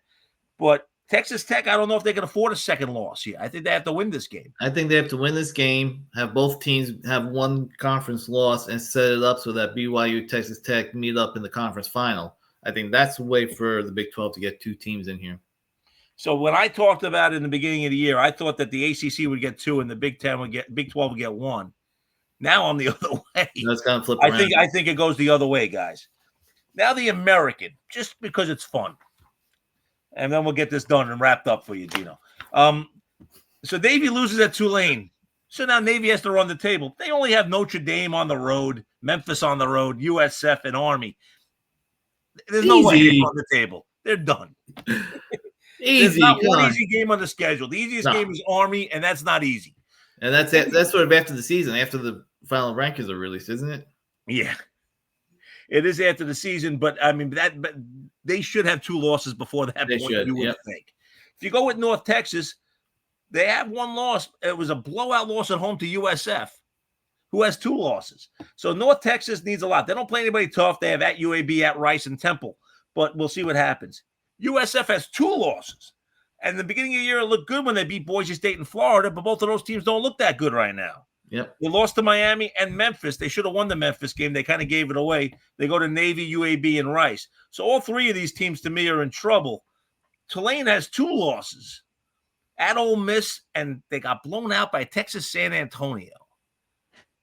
But Texas Tech, I don't know if they can afford a second loss here. I think they have to win this game. I think they have to win this game, have both teams have one conference loss, and set it up so that BYU, Texas Tech meet up in the conference final. I think that's the way for the Big 12 to get 2 teams in here. So when I talked about it in the beginning of the year, I thought that the ACC would get 2 and the Big 12 would get 1. Now I'm the other way. That's kind of flip around. I think it goes the other way, guys. Now the American, just because it's fun. And then we'll get this done and wrapped up for you, Gino. So Navy loses at Tulane. So now Navy has to run the table. They only have Notre Dame on the road, Memphis on the road, USF, and Army. There's no way they run the table. They're done. Easy. There's not one easy game on the schedule. The easiest game is Army, and that's not easy. And that's it. That's sort of after the season, after the final rankings are released, isn't it? Yeah. It is after the season, but I mean but they should have 2 losses before that point. You would think. If you go with North Texas, they have 1 loss. It was a blowout loss at home to USF, who has 2 losses. So North Texas needs a lot. They don't play anybody tough. They have at UAB, at Rice, and Temple, but we'll see what happens. USF has 2 losses. And the beginning of the year, it looked good when they beat Boise State and Florida, but both of those teams don't look that good right now. Yep. They lost to Miami and Memphis. They should have won the Memphis game. They kind of gave it away. They go to Navy, UAB, and Rice. So all 3 of these teams, to me, are in trouble. Tulane has 2 losses at Ole Miss, and they got blown out by Texas San Antonio.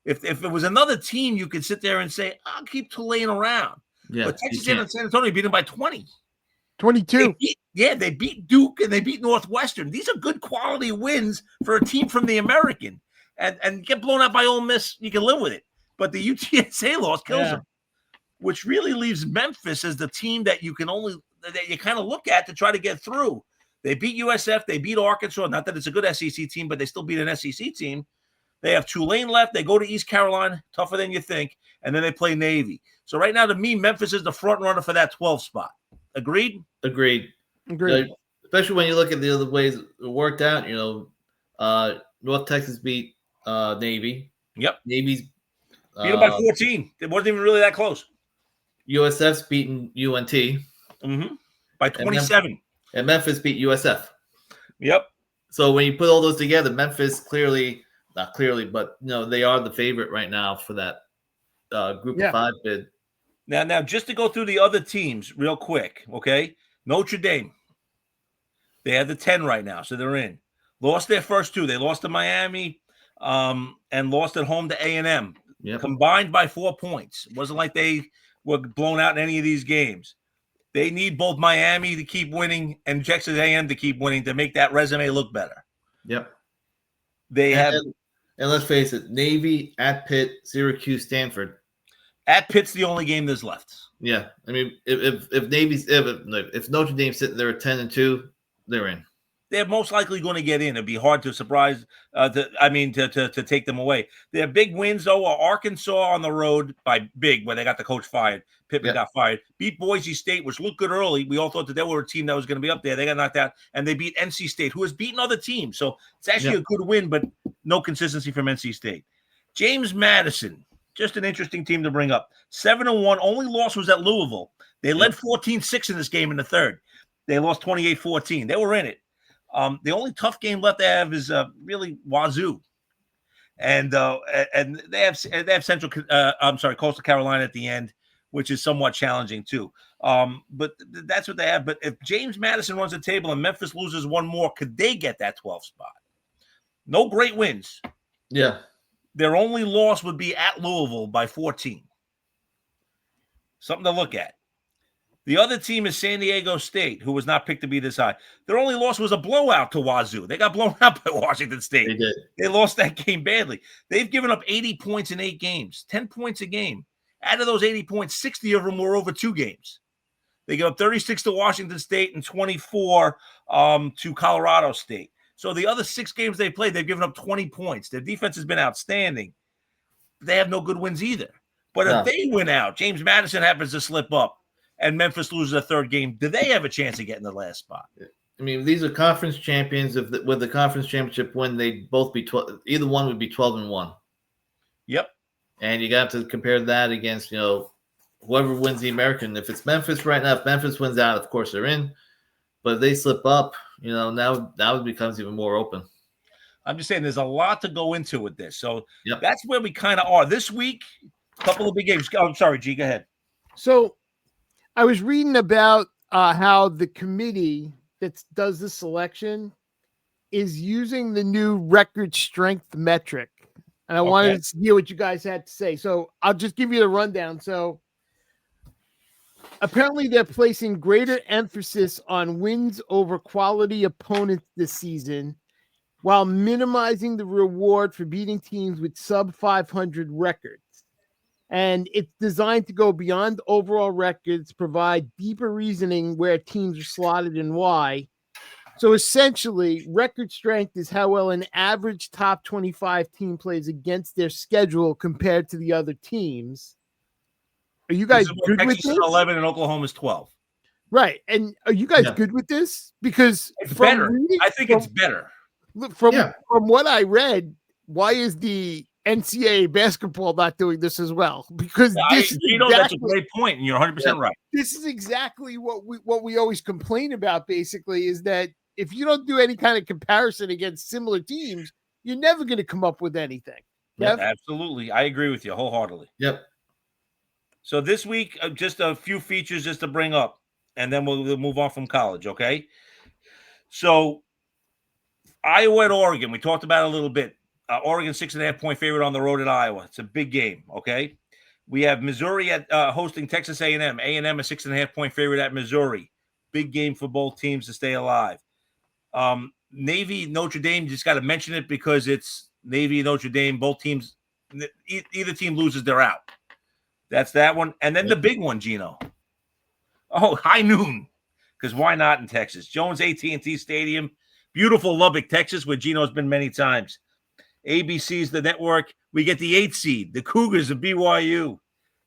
If it was another team, you could sit there and say, I'll keep Tulane around. Yeah, but Texas San Antonio beat them by 20. 22. They beat Duke and they beat Northwestern. These are good quality wins for a team from the American. And get blown out by Ole Miss, you can live with it. But the UTSA loss kills them, which really leaves Memphis as the team that you kind of look at to try to get through. They beat USF, they beat Arkansas. Not that it's a good SEC team, but they still beat an SEC team. They have Tulane left. They go to East Carolina, tougher than you think, and then they play Navy. So right now, to me, Memphis is the front runner for that 12 spot. Agreed? Agreed. Especially when you look at the other ways it worked out. North Texas beat Navy. Yep. Navy's beat them by 14. It wasn't even really that close. USF's beaten UNT. By 27. And Memphis beat USF. Yep. So when you put all those together, Memphis not clearly, but they are the favorite right now for that group of 5 bid. Now, just to go through the other teams real quick, okay? Notre Dame. They have the 10 right now, so they're in. Lost their first 2. They lost to Miami and lost at home to A&M. Yep. Combined by 4 points. It wasn't like they were blown out in any of these games. They need both Miami to keep winning and Texas A&M to keep winning to make that resume look better. Yep. And let's face it, Navy at Pitt, Syracuse, Stanford. At Pitt's the only game that's left. Yeah, I mean, if Notre Dame's sitting there at 10-2, they're in. They're most likely going to get in. It'd be hard to surprise. To take them away. Their big wins though are Arkansas on the road by big, where they got the coach fired. Pittman got fired. Beat Boise State, which looked good early. We all thought that they were a team that was going to be up there. They got knocked out, and they beat NC State, who has beaten other teams. So it's actually a good win, but no consistency from NC State. James Madison, just an interesting team to bring up. 7-1. Only loss was at Louisville. They led 14-6 in this game in the third. They lost 28-14. They were in it. The only tough game left they have is really Wazoo, and they have Coastal Carolina at the end, which is somewhat challenging too. But that's what they have. But if James Madison runs the table and Memphis loses one more, could they get that 12th spot? No great wins. Yeah, their only loss would be at Louisville by 14. Something to look at. The other team is San Diego State, who was not picked to be this high. Their only loss was a blowout to Wazoo. They got blown out by Washington State. They did. They lost that game badly. They've given up 80 points in 8 games, 10 points a game. Out of those 80 points, 60 of them were over 2 games. They gave up 36 to Washington State and 24 to Colorado State. So the other 6 games they played, they've given up 20 points. Their defense has been outstanding. They have no good wins either. But if they win out, James Madison happens to slip up, and Memphis loses a third game, do they have a chance of getting the last spot? I mean, these are conference champions. With the conference championship win, they'd both be 12. Either one would be 12-1. Yep. And you got to compare that against, whoever wins the American. If it's Memphis right now, if Memphis wins out, of course they're in. But if they slip up, now it becomes even more open. I'm just saying there's a lot to go into with this. So that's where we kind of are. This week, a couple of big games. Oh, I'm sorry, G, go ahead. So I was reading about how the committee that does the selection is using the new record strength metric. And I wanted to hear what you guys had to say. So I'll just give you the rundown. So apparently they're placing greater emphasis on wins over quality opponents this season while minimizing the reward for beating teams with sub 500 records. And it's designed to go beyond overall records, provide deeper reasoning where teams are slotted and why. So essentially, record strength is how well an average top 25 team plays against their schedule compared to the other teams. Are you guys good with this? 11 and Oklahoma's 12. Right. And are you guys good with this? Because it's better. I think it's better. From what I read, why is the NCAA basketball not doing this as well? Because that's a great point, and you're 100% right. This is exactly what we always complain about, basically, is that if you don't do any kind of comparison against similar teams, you're never going to come up with anything. Yep, absolutely. I agree with you wholeheartedly. Yep. So this week, just a few features just to bring up, and then we'll move on from college, okay? So Iowa at Oregon, we talked about it a little bit. Oregon 6.5-point favorite on the road at Iowa. It's a big game, okay? We have Missouri at hosting Texas A&M. A&M a 6.5-point favorite at Missouri. Big game for both teams to stay alive. Navy, Notre Dame, just got to mention it because it's Navy, Notre Dame. Both teams, either team loses, they're out. That's that one. And then the big one, Gino. Oh, high noon, because why not in Texas? Jones AT&T Stadium, beautiful Lubbock, Texas, where Gino's been many times. ABC's the network. We get the 8th seed, the Cougars of BYU.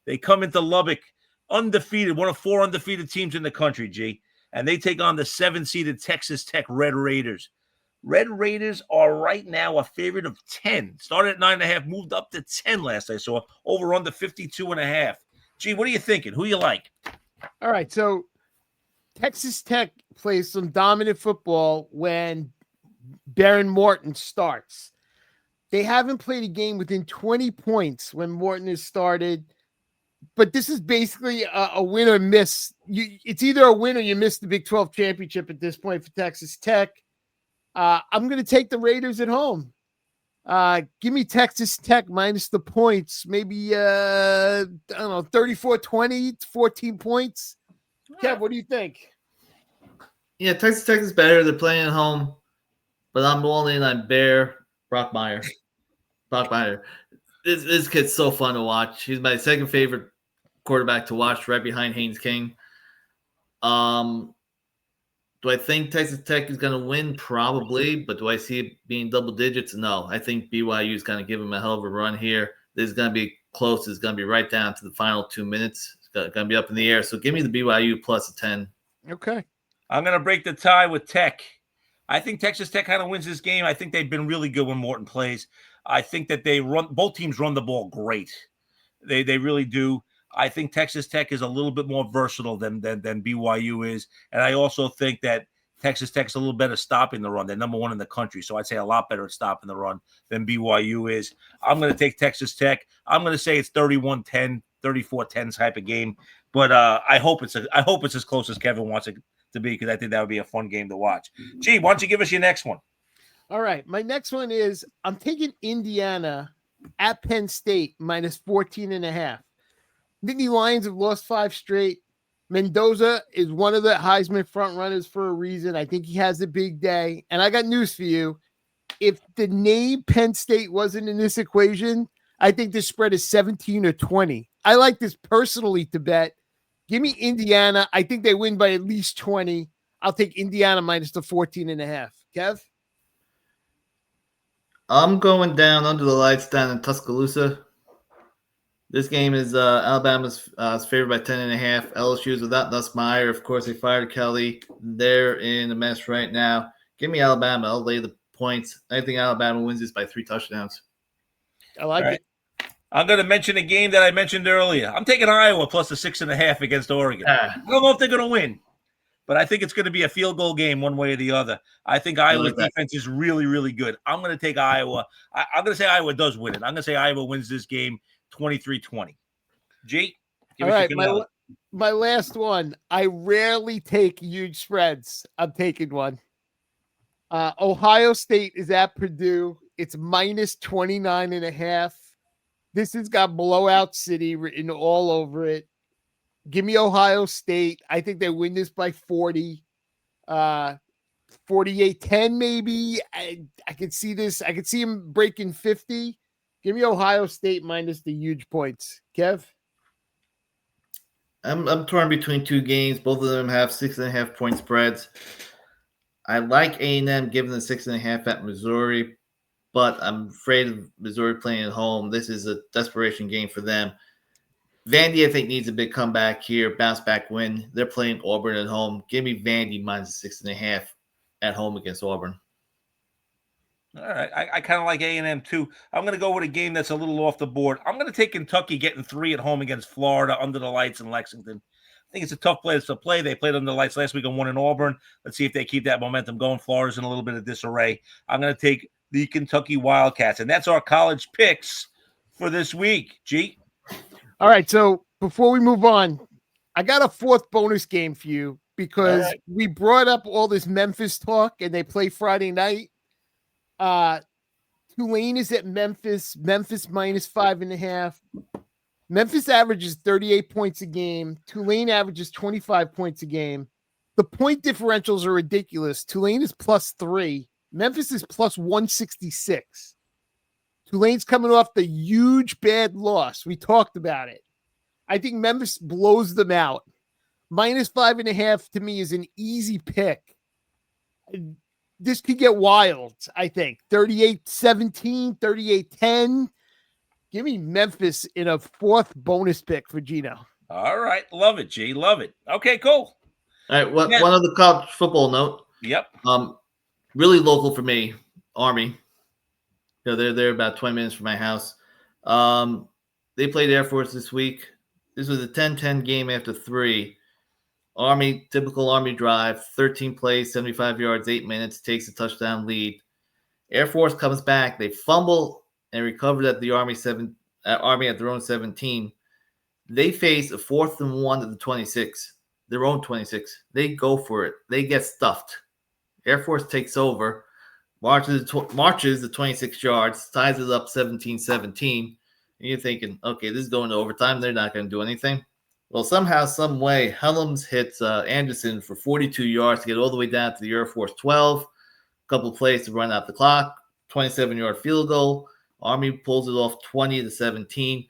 They come into Lubbock undefeated, one of 4 undefeated teams in the country, G. And they take on the 7-seeded Texas Tech Red Raiders. Red Raiders are right now a favorite of 10. Started at 9.5, moved up to 10 last I saw. Over under 52.5. Gee, what are you thinking? Who you like? All right, so Texas Tech plays some dominant football when Baron Morton starts. They haven't played a game within 20 points when Morton has started. But this is basically a win or miss. It's either a win or you miss the Big 12 championship at this point for Texas Tech. I'm going to take the Raiders at home. Give me Texas Tech minus the points. Maybe, 34-20, 14 points. Kev, what do you think? Yeah, Texas Tech is better. They're playing at home, but I'm all in on Brock Meyer. This kid's so fun to watch. He's my second favorite quarterback to watch, right behind Haynes King. Do I think Texas Tech is going to win? Probably, but do I see it being double digits? No. I think BYU is going to give him a hell of a run here. This is going to be close. It's going to be right down to the final 2 minutes. It's going to be up in the air. So give me the BYU plus a 10. Okay. I'm going to break the tie with Tech. I think Texas Tech kind of wins this game. I think they've been really good when Morton plays. I think that both teams run the ball great. They really do. I think Texas Tech is a little bit more versatile than BYU is. And I also think that Texas Tech is a little better stopping the run. They're number one in the country. So I'd say a lot better at stopping the run than BYU is. I'm going to take Texas Tech. I'm going to say it's 31-10, 34-10 type of game. But I hope it's as close as Kevin wants it to be, because I think that would be a fun game to watch. Gee, why don't you give us your next one? All right. My next one is I'm taking Indiana at Penn State minus 14.5. Nittany Lions have lost 5 straight. Mendoza is one of the Heisman front runners for a reason. I think he has a big day. And I got news for you. If the name Penn State wasn't in this equation, I think the spread is 17 or 20. I like this personally to bet. Give me Indiana. I think they win by at least 20. I'll take Indiana minus the 14.5. Kev? I'm going down under the lights down in Tuscaloosa. This game is Alabama's favored by 10.5. LSU is without Nussmeier. Of course, they fired Kelly. They're in a mess right now. Give me Alabama. I'll lay the points. I think Alabama wins this by 3 touchdowns. I like it. I'm going to mention a game that I mentioned earlier. I'm taking Iowa plus the 6.5 against Oregon. I don't know if they're going to win, but I think it's going to be a field goal game one way or the other. I think Iowa's defense is really, really good. I'm going to take Iowa. I'm going to say Iowa does win it. I'm going to say Iowa wins this game 23-20. G? All right, my last one. I rarely take huge spreads. I'm taking one. Ohio State is at Purdue. It's minus 29.5. This has got blowout city written all over it. Give me Ohio State. I think they win this by 40. 48-10 maybe. I could see this. I could see him breaking 50. Give me Ohio State minus the huge points. Kev? I'm torn between 2 games. Both of them have 6.5 point spreads. I like A&M giving the 6.5 at Missouri, but I'm afraid of Missouri playing at home. This is a desperation game for them. Vandy, I think, needs a big comeback here, bounce back win. They're playing Auburn at home. Give me Vandy minus 6.5 at home against Auburn. All right. I kind of like A&M too. I'm going to go with a game that's a little off the board. I'm going to take Kentucky getting 3 at home against Florida under the lights in Lexington. I think it's a tough place to play. They played under the lights last week and won in Auburn. Let's see if they keep that momentum going. Florida's in a little bit of disarray. I'm going to take the Kentucky Wildcats, and that's our college picks for this week. G? All right, so before we move on, I got a 4th bonus game for you because we brought up all this Memphis talk, and they play Friday night. Tulane is at Memphis minus 5.5. Memphis averages 38 points a game. Tulane averages 25 points a game. The point differentials are ridiculous. Tulane is plus 3. Memphis is plus 166. Tulane's coming off the huge bad loss. We talked about it. I think Memphis blows them out. Minus 5.5 to me is an easy pick. This could get wild, I think. 38-17, 38-10. Give me Memphis in a 4th bonus pick for Gino. All right. Love it, G. Love it. Okay, cool. All right. One other college football note. Yep. Really local for me, Army. You know, they're about 20 minutes from my house. They played Air Force this week. This was a 10-10 game after 3. Army, typical Army drive, 13 plays, 75 yards, 8 minutes, takes a touchdown lead. Air Force comes back. They fumble and recovered at the Army at their own 17. They face a 4th and 1 at the 26, their own 26. They go for it. They get stuffed. Air Force takes over, marches the 26 yards, ties it up 17-17. And you're thinking, okay, this is going to overtime. They're not going to do anything. Well, somehow, some way, Helms hits Anderson for 42 yards to get all the way down to the Air Force 12. A couple plays to run out the clock. 27-yard field goal. Army pulls it off 20-17.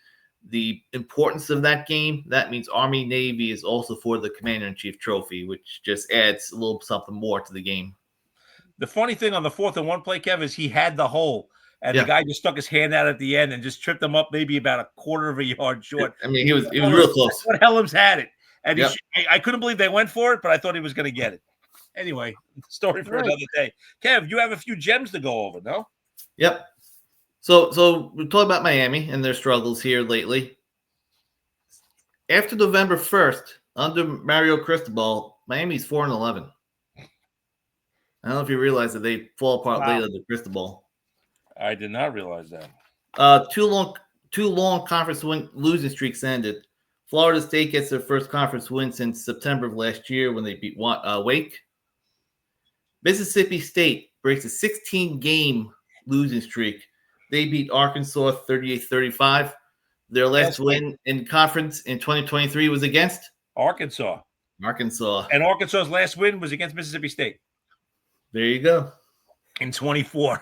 The importance of that game, that means Army-Navy is also for the Commander-in-Chief trophy, which just adds a little something more to the game. The funny thing on the 4th and 1 play, Kev, is he had the hole. And the guy just stuck his hand out at the end and just tripped him up maybe about a quarter of a yard short. I mean, he was real close. But Helms had it. And I couldn't believe they went for it, but I thought he was going to get it. Anyway, story for another day. Kev, you have a few gems to go over, no? Yep. So we talked about Miami and their struggles here lately. After November 1st, under Mario Cristobal, Miami's 4-11. I don't know if you realize that they fall apart late under Cristobal. I did not realize that. Two long conference losing streaks ended. Florida State gets their first conference win since September of last year when they beat Wake. Mississippi State breaks a 16-game losing streak. They beat Arkansas 38-35. Their last win in conference in 2023 was against Arkansas. And Arkansas's last win was against Mississippi State. There you go. In 24.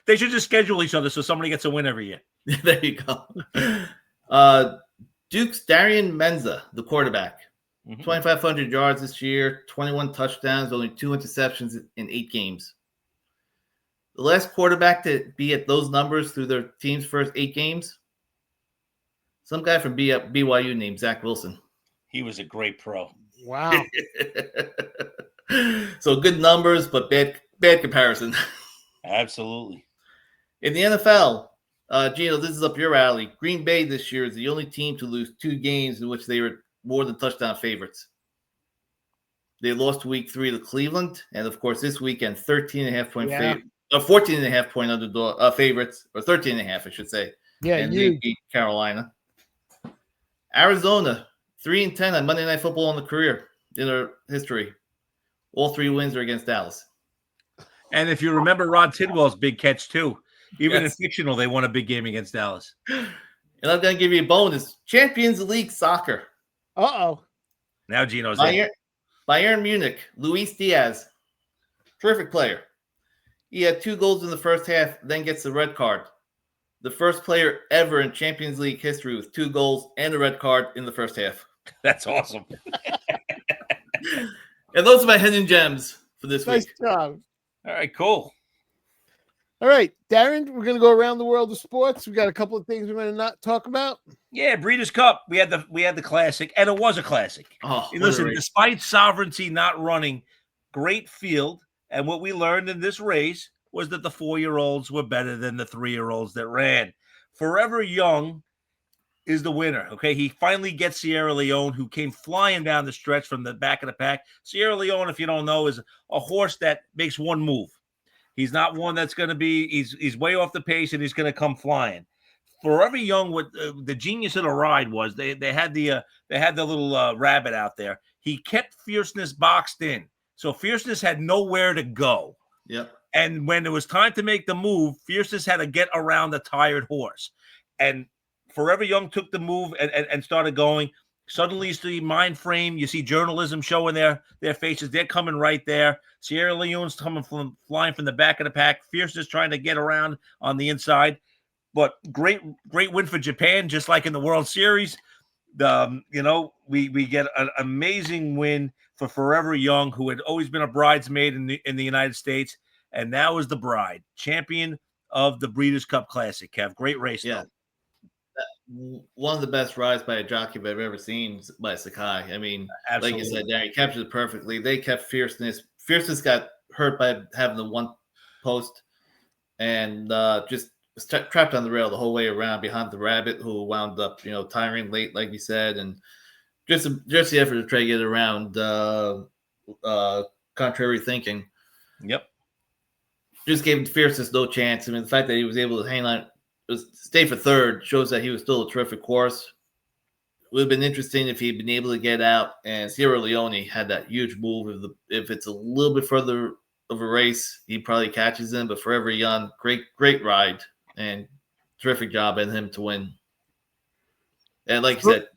They should just schedule each other so somebody gets a win every year. There you go. Duke's Darian Menza, the quarterback. 2,500 yards this year, 21 touchdowns, only 2 interceptions in 8 games. The last quarterback to be at those numbers through their team's first 8 games, some guy from BYU named Zach Wilson. He was a great pro. Wow. So good numbers, but bad comparison. Absolutely. In the NFL, Gino, this is up your alley. Green Bay this year is the only team to lose 2 games in which they were more than touchdown favorites. They lost week 3 to Cleveland, and of course this weekend 13.5 point favorite, 14.5 point underdog favorites, or 13.5, I should say. Yeah, and they beat Carolina. Arizona 3-10 on Monday Night Football in their history. All 3 wins are against Dallas. And if you remember Rod Tidwell's big catch too, even in fictional, they won a big game against Dallas. And I'm going to give you a bonus. Champions League soccer. Uh-oh. Now Gino's in. Bayern Munich, Luis Diaz. Terrific player. He had 2 goals in the first half, then gets the red card. The first player ever in Champions League history with 2 goals and a red card in the first half. That's awesome. And those are my hidden gems for this week. Nice job. All right, cool. All right, Darren, we're going to go around the world of sports. We got a couple of things we're going to not talk about. Yeah, Breeders' Cup. We had the classic, and it was a classic. Oh, listen, despite Sovereignty not running, great field, and what we learned in this race was that the 4-year-olds were better than the 3-year-olds that ran. Forever Young is the winner. Okay, he finally gets Sierra Leone, who came flying down the stretch from the back of the pack. Sierra Leone, if you don't know, is a horse that makes one move. He's not one that's going to be. He's way off the pace, and he's going to come flying. Forever Young, what the genius of the ride was, they had the little rabbit out there. He kept Fierceness boxed in, so Fierceness had nowhere to go. Yep. And when it was time to make the move, Fierceness had to get around the tired horse, and Forever Young took the move and started going. Suddenly you see mind frame. You see journalism showing their faces. They're coming right there. Sierra Leone's coming flying from the back of the pack. Fierceness trying to get around on the inside. But great win for Japan, just like in the World Series. We get an amazing win for Forever Young, who had always been a bridesmaid in the United States, and now is the bride, champion of the Breeders' Cup Classic. Kev, great race. Yeah. One of the best rides by a jockey I've ever seen by Sakai. I mean, Absolutely. Like you said, Darren, he captured it perfectly. They kept Fierceness. Fierceness got hurt by having the one post and just trapped on the rail the whole way around behind the rabbit, who wound up, tiring late, like you said, and just the effort to try to get around contrary thinking. Yep. Just gave Fierceness no chance. I mean, the fact that he was able to hang on, stay for third, shows that he was still a terrific horse. It would have been interesting if he'd been able to get out, and Sierra Leone had that huge move. If it's a little bit further of a race, he probably catches him. But Forever Young, great ride, and terrific job in him to win. And like you said,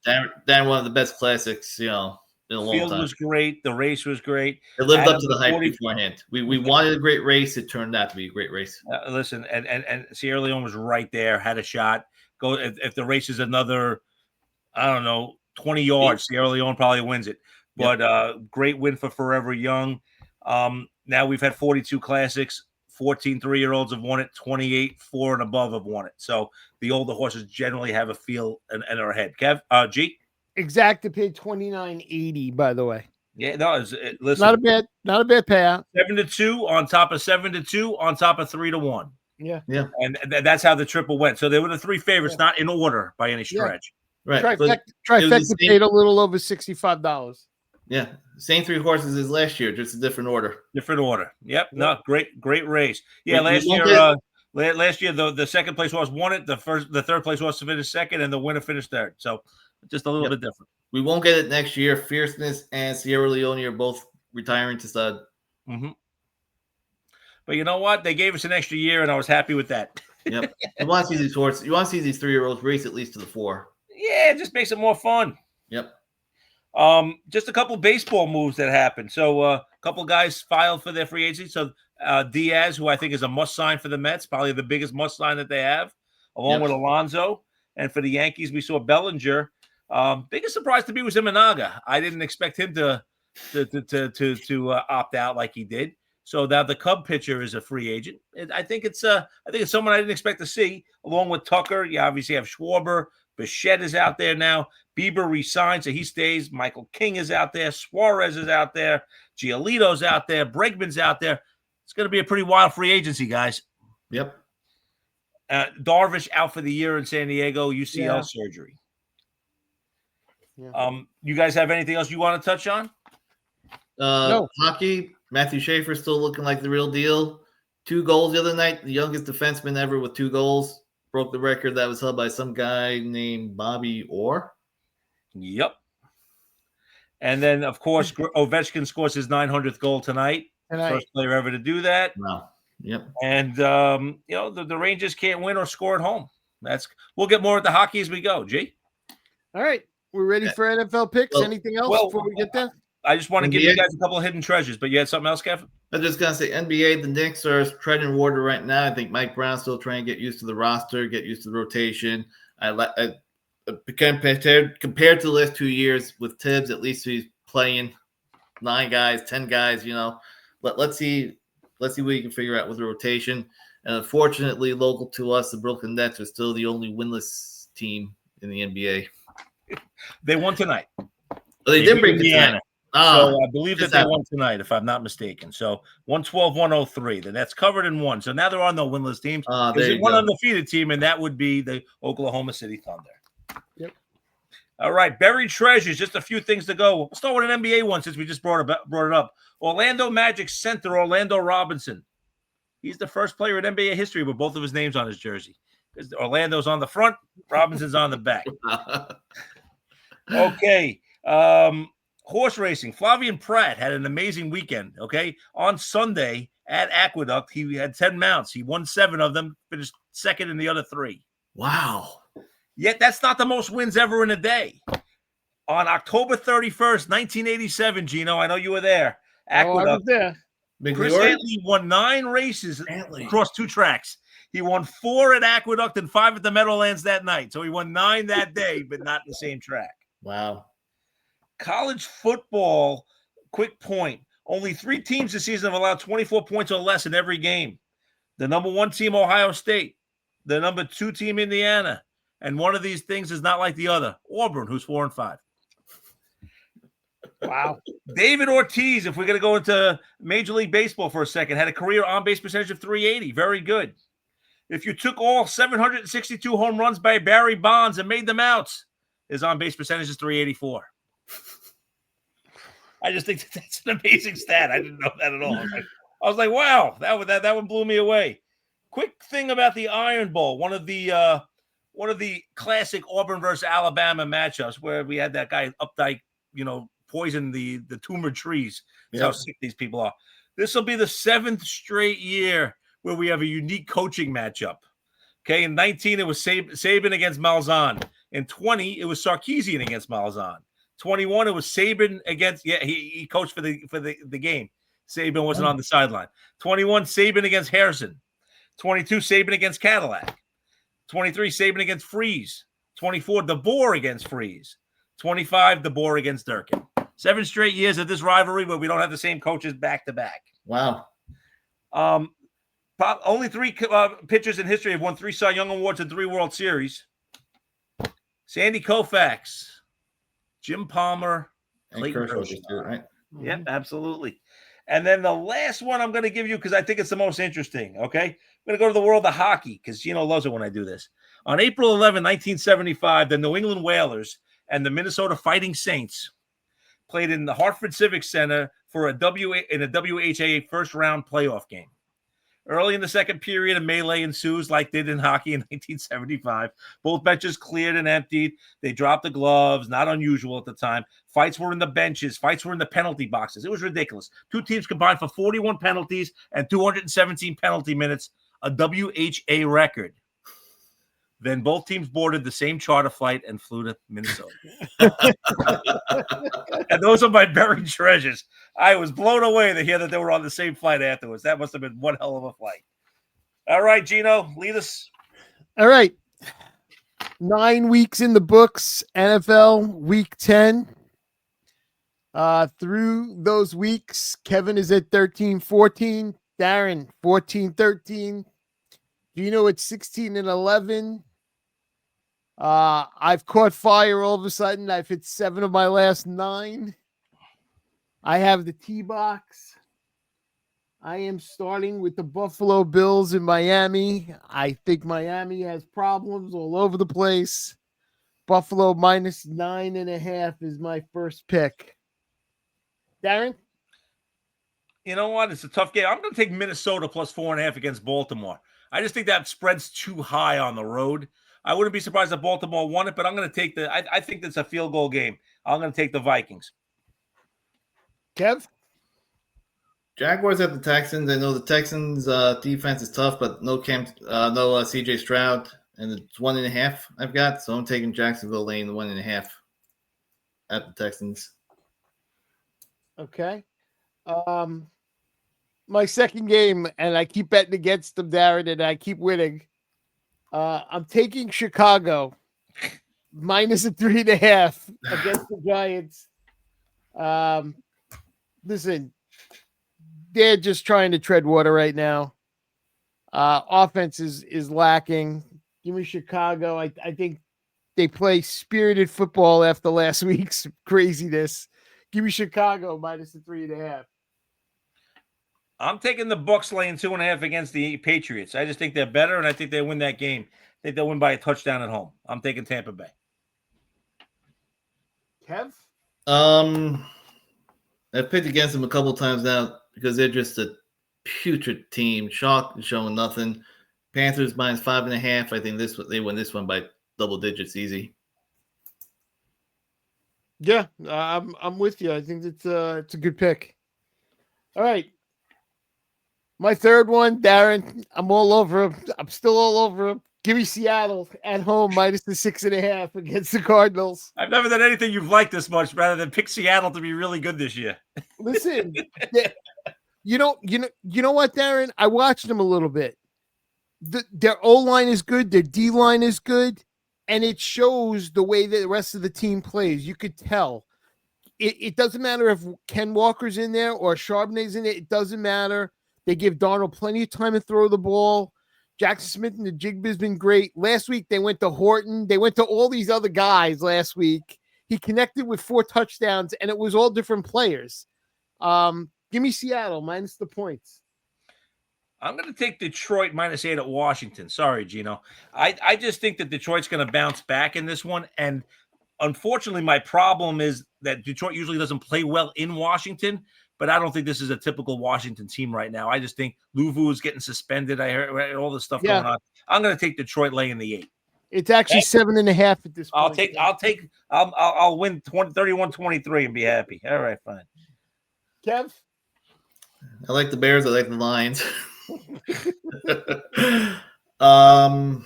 Dan one of the best classics, in a long time. Field was great. The race was great. It lived up to the hype beforehand. We wanted a great race. It turned out to be a great race. Listen, and Sierra Leone was right there, had a shot. Go if the race is another, I don't know, 20 yards, Sierra Leone probably wins it. But great win for Forever Young. Now we've had 42 classics. 14 3-year-olds have won it. 28 4 and above have won it. So the older horses generally have a feel and are ahead. Kev, G. Exacta paid $29.80. By the way. Yeah, no, listen, not a bad payout. 7-2 on top of 7-2 on top of 3-1. Yeah. And that's how the triple went. So they were the three favorites, not in order by any stretch. Right. Trifecta paid a little over $65. Yeah. Same three horses as last year, just a different order. Yep. No, great race. Yeah, last year the second place horse won it. The third place horse finished second, and the winner finished third. So just a little bit different. We won't get it next year. Fierceness and Sierra Leone are both retiring to stud. Mm-hmm. But you know what? They gave us an extra year, and I was happy with that. Yep. You want to see these horses. You want to see these 3-year-olds race at least to the 4. Yeah, it just makes it more fun. Yep. Just a couple baseball moves that happened. So a couple guys filed for their free agency. So Diaz, who I think is a must sign for the Mets, probably the biggest must sign that they have, along with Alonso. And for the Yankees, we saw Bellinger. Biggest surprise to me was Imanaga. I didn't expect him to opt out like he did. So now the Cub pitcher is a free agent. I think it's someone I didn't expect to see, along with Tucker. You obviously have Schwarber. Bichette is out there now. Bieber resigned, so he stays. Michael King is out there. Suarez is out there. Giolito's out there. Bregman's out there. It's going to be a pretty wild free agency, guys. Yep. Darvish out for the year in San Diego, UCL surgery. Yeah. You guys have anything else you want to touch on? No. Hockey, Matthew Schaefer still looking like the real deal. 2 goals the other night. The youngest defenseman ever with 2 goals. Broke the record that was held by some guy named Bobby Orr. Yep. And then, of course, Ovechkin scores his 900th goal tonight. First player ever to do that. Wow. Yep. And, the Rangers can't win or score at home. We'll get more at the hockey as we go. G? All right. We're ready for NFL picks. Anything else before we get there? I just want to give you guys a couple of hidden treasures, but you had something else, Kevin? I was just going to say NBA, the Knicks are treading water right now. I think Mike Brown's still trying to get used to the roster, get used to the rotation. Compared to the last 2 years with Tibbs, at least he's playing 9 guys, 10 guys, Let's see what he can figure out with the rotation. And unfortunately, local to us, the Brooklyn Nets are still the only winless team in the NBA. They won tonight. They did bring Indiana. So I believe that they won tonight, if I'm not mistaken. So 112-103. The Nets covered in 1. So now there are no winless teams. There's one undefeated team, and that would be the Oklahoma City Thunder. Yep. All right, buried treasures. Just a few things to go. We'll start with an NBA one since we just brought it up. Orlando Magic center Orlando Robinson. He's the first player in NBA history with both of his names on his jersey. Because Orlando's on the front, Robinson's on the back. Okay. Horse racing. Flavian Pratt had an amazing weekend. Okay. On Sunday at Aqueduct, he had 10 mounts. He won 7 of them, finished second in the other 3. Wow. Yet that's not the most wins ever in a day. On October 31st, 1987, Gino, I know you were there. Aqueduct. I was there. Chris Antley won 9 races across 2 tracks. He won 4 at Aqueduct and 5 at the Meadowlands that night. So he won 9 that day, but not the same track. Wow. College football, quick point. Only 3 teams this season have allowed 24 points or less in every game. The number 1 team, Ohio State. The number 2 team, Indiana. And one of these things is not like the other. Auburn, who's 4-5. Wow. David Ortiz, if we're going to go into Major League Baseball for a second, had a career on-base percentage of .380. Very good. If you took all 762 home runs by Barry Bonds and made them outs, his on-base percentage is .384. I just think that's an amazing stat. I didn't know that at all. I was like, wow, that one blew me away. Quick thing about the Iron Bowl, one of the classic Auburn versus Alabama matchups where we had that guy Updike, poison the tumor trees. That's how sick these people are. This will be the 7th straight year where we have a unique coaching matchup. Okay, in 19 it was Saban against Malzahn. In 20, it was Sarkisian against Malzahn. 21, it was Saban against. Yeah, he coached for the game. Saban wasn't on the sideline. 21, Saban against Harrison. 22, Saban against Cadillac. 23, Saban against Freeze. 24, DeBoer against Freeze. 25, DeBoer against Durkin. 7 straight years of this rivalry where we don't have the same coaches back to back. Wow. Only 3 pitchers in history have won 3 Cy Young Awards and 3 World Series. Sandy Koufax, Jim Palmer, Clayton Kershaw. Right? Yep, absolutely. And then the last one I'm going to give you because I think it's the most interesting, okay? I'm going to go to the world of hockey because Gino loves it when I do this. On April 11, 1975, the New England Whalers and the Minnesota Fighting Saints played in the Hartford Civic Center for a WHA first-round playoff game. Early in the second period, a melee ensues like they did in hockey in 1975. Both benches cleared and emptied. They dropped the gloves, not unusual at the time. Fights were in the benches. Fights were in the penalty boxes. It was ridiculous. 2 teams combined for 41 penalties and 217 penalty minutes, a WHA record. Then both teams boarded the same charter flight and flew to Minnesota. And those are my buried treasures. I was blown away to hear that they were on the same flight afterwards. That must have been one hell of a flight. All right, Gino, lead us. All right. 9 weeks in the books, NFL week 10. Through those weeks, Kevin is at 13-14. Darren, 14-13. Gino at 16-11. I've caught fire all of a sudden. I've hit 7 of my last 9. I have the T-box. I am starting with the Buffalo Bills in Miami. I think Miami has problems all over the place. Buffalo minus 9.5 is my first pick. Darren? You know what? It's a tough game. I'm going to take Minnesota plus 4.5 against Baltimore. I just think that spread's too high on the road. I wouldn't be surprised if Baltimore won it, but I'm going to take I think that's a field goal game. I'm going to take the Vikings. Kev? Jaguars at the Texans. I know the Texans' defense is tough, but no CJ Stroud, and it's 1.5 I've got, so I'm taking Jacksonville laying the 1.5 at the Texans. Okay. My second game, and I keep betting against them, Darren, and I keep winning. I'm taking Chicago minus a 3.5 against the Giants. Listen, they're just trying to tread water right now. Offense is lacking. Give me Chicago. I think they play spirited football after last week's craziness. Give me Chicago minus the 3.5. I'm taking the Bucs laying 2.5 against the Patriots. I just think they're better, and I think they win that game. I think they'll win by a touchdown at home. I'm taking Tampa Bay. Kev? I've picked against them a couple times now because they're just a putrid team. Chalk is showing nothing. Panthers minus 5.5. I think they win this one by double digits easy. Yeah, I'm with you. I think it's a good pick. All right. My third one, Darren, I'm all over him. I'm still all over him. Give me Seattle at home minus the 6.5 against the Cardinals. I've never done anything you've liked this much rather than pick Seattle to be really good this year. Listen, you know what, Darren? I watched them a little bit. Their O-line is good. Their D-line is good. And it shows the way that the rest of the team plays. You could tell. It doesn't matter if Ken Walker's in there or Charbonnet's in it. It doesn't matter. They give Darnold plenty of time to throw the ball. Jackson Smith and the Jigba's been great. Last week, they went to Horton. They went to all these other guys last week. He connected with 4 touchdowns, and it was all different players. Give me Seattle minus the points. I'm going to take Detroit minus 8 at Washington. Sorry, Gino. I just think that Detroit's going to bounce back in this one. And unfortunately, my problem is that Detroit usually doesn't play well in Washington. But I don't think this is a typical Washington team right now. I just think Louvu is getting suspended. I heard all this stuff going on. I'm going to take Detroit laying the 8. It's actually 7.5 at this point. I'll win 31-23 and be happy. All right, fine. Kev? I like the Bears. I like the Lions. I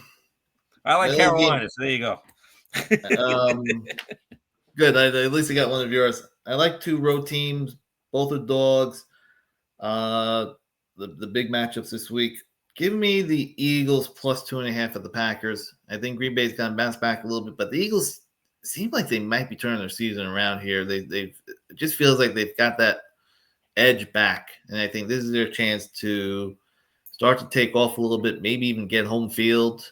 like Carolina. So there you go. Good. At least I got one of yours. I like 2 road teams. Both are dogs. The big matchups this week. Give me the Eagles plus 2.5 of the Packers. I think Green Bay's going to bounce back a little bit, but the Eagles seem like they might be turning their season around here. It just feels like they've got that edge back, and I think this is their chance to start to take off a little bit, maybe even get home field.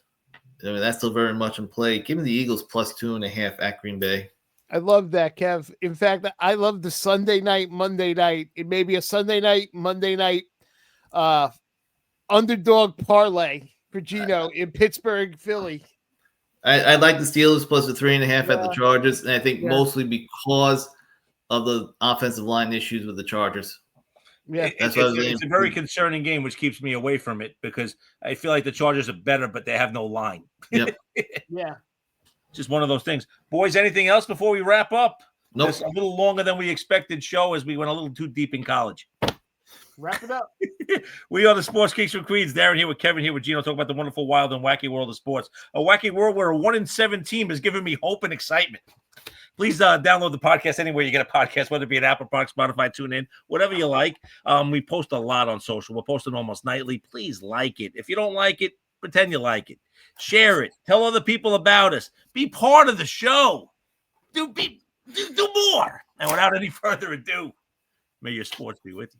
I mean, that's still very much in play. Give me the Eagles plus 2.5 at Green Bay. I love that, Kev. In fact, I love the Sunday night, Monday night. It may be a Sunday night, Monday night underdog parlay for Gino in Pittsburgh, Philly. I like the Steelers plus the 3.5 at the Chargers, and I think mostly because of the offensive line issues with the Chargers. Yeah, it's a very concerning game, which keeps me away from it because I feel like the Chargers are better, but they have no line. Yep. Yeah. Just one of those things. Boys, anything else before we wrap up? Nope. This a little longer than we expected show as we went a little too deep in college. Wrap it up. We are the Sports Kings from Queens. Darren here with Kevin here with Gino, talking about the wonderful, wild, and wacky world of sports. A wacky world where a 1-7 team has given me hope and excitement. Please download the podcast anywhere you get a podcast, whether it be an Apple Product, Spotify, TuneIn, whatever you like. We post a lot on social. We're posting almost nightly. Please like it. If you don't like it, pretend you like it. Share it. Tell other people about us. Be part of the show. Do more. And without any further ado, may your sports be with you.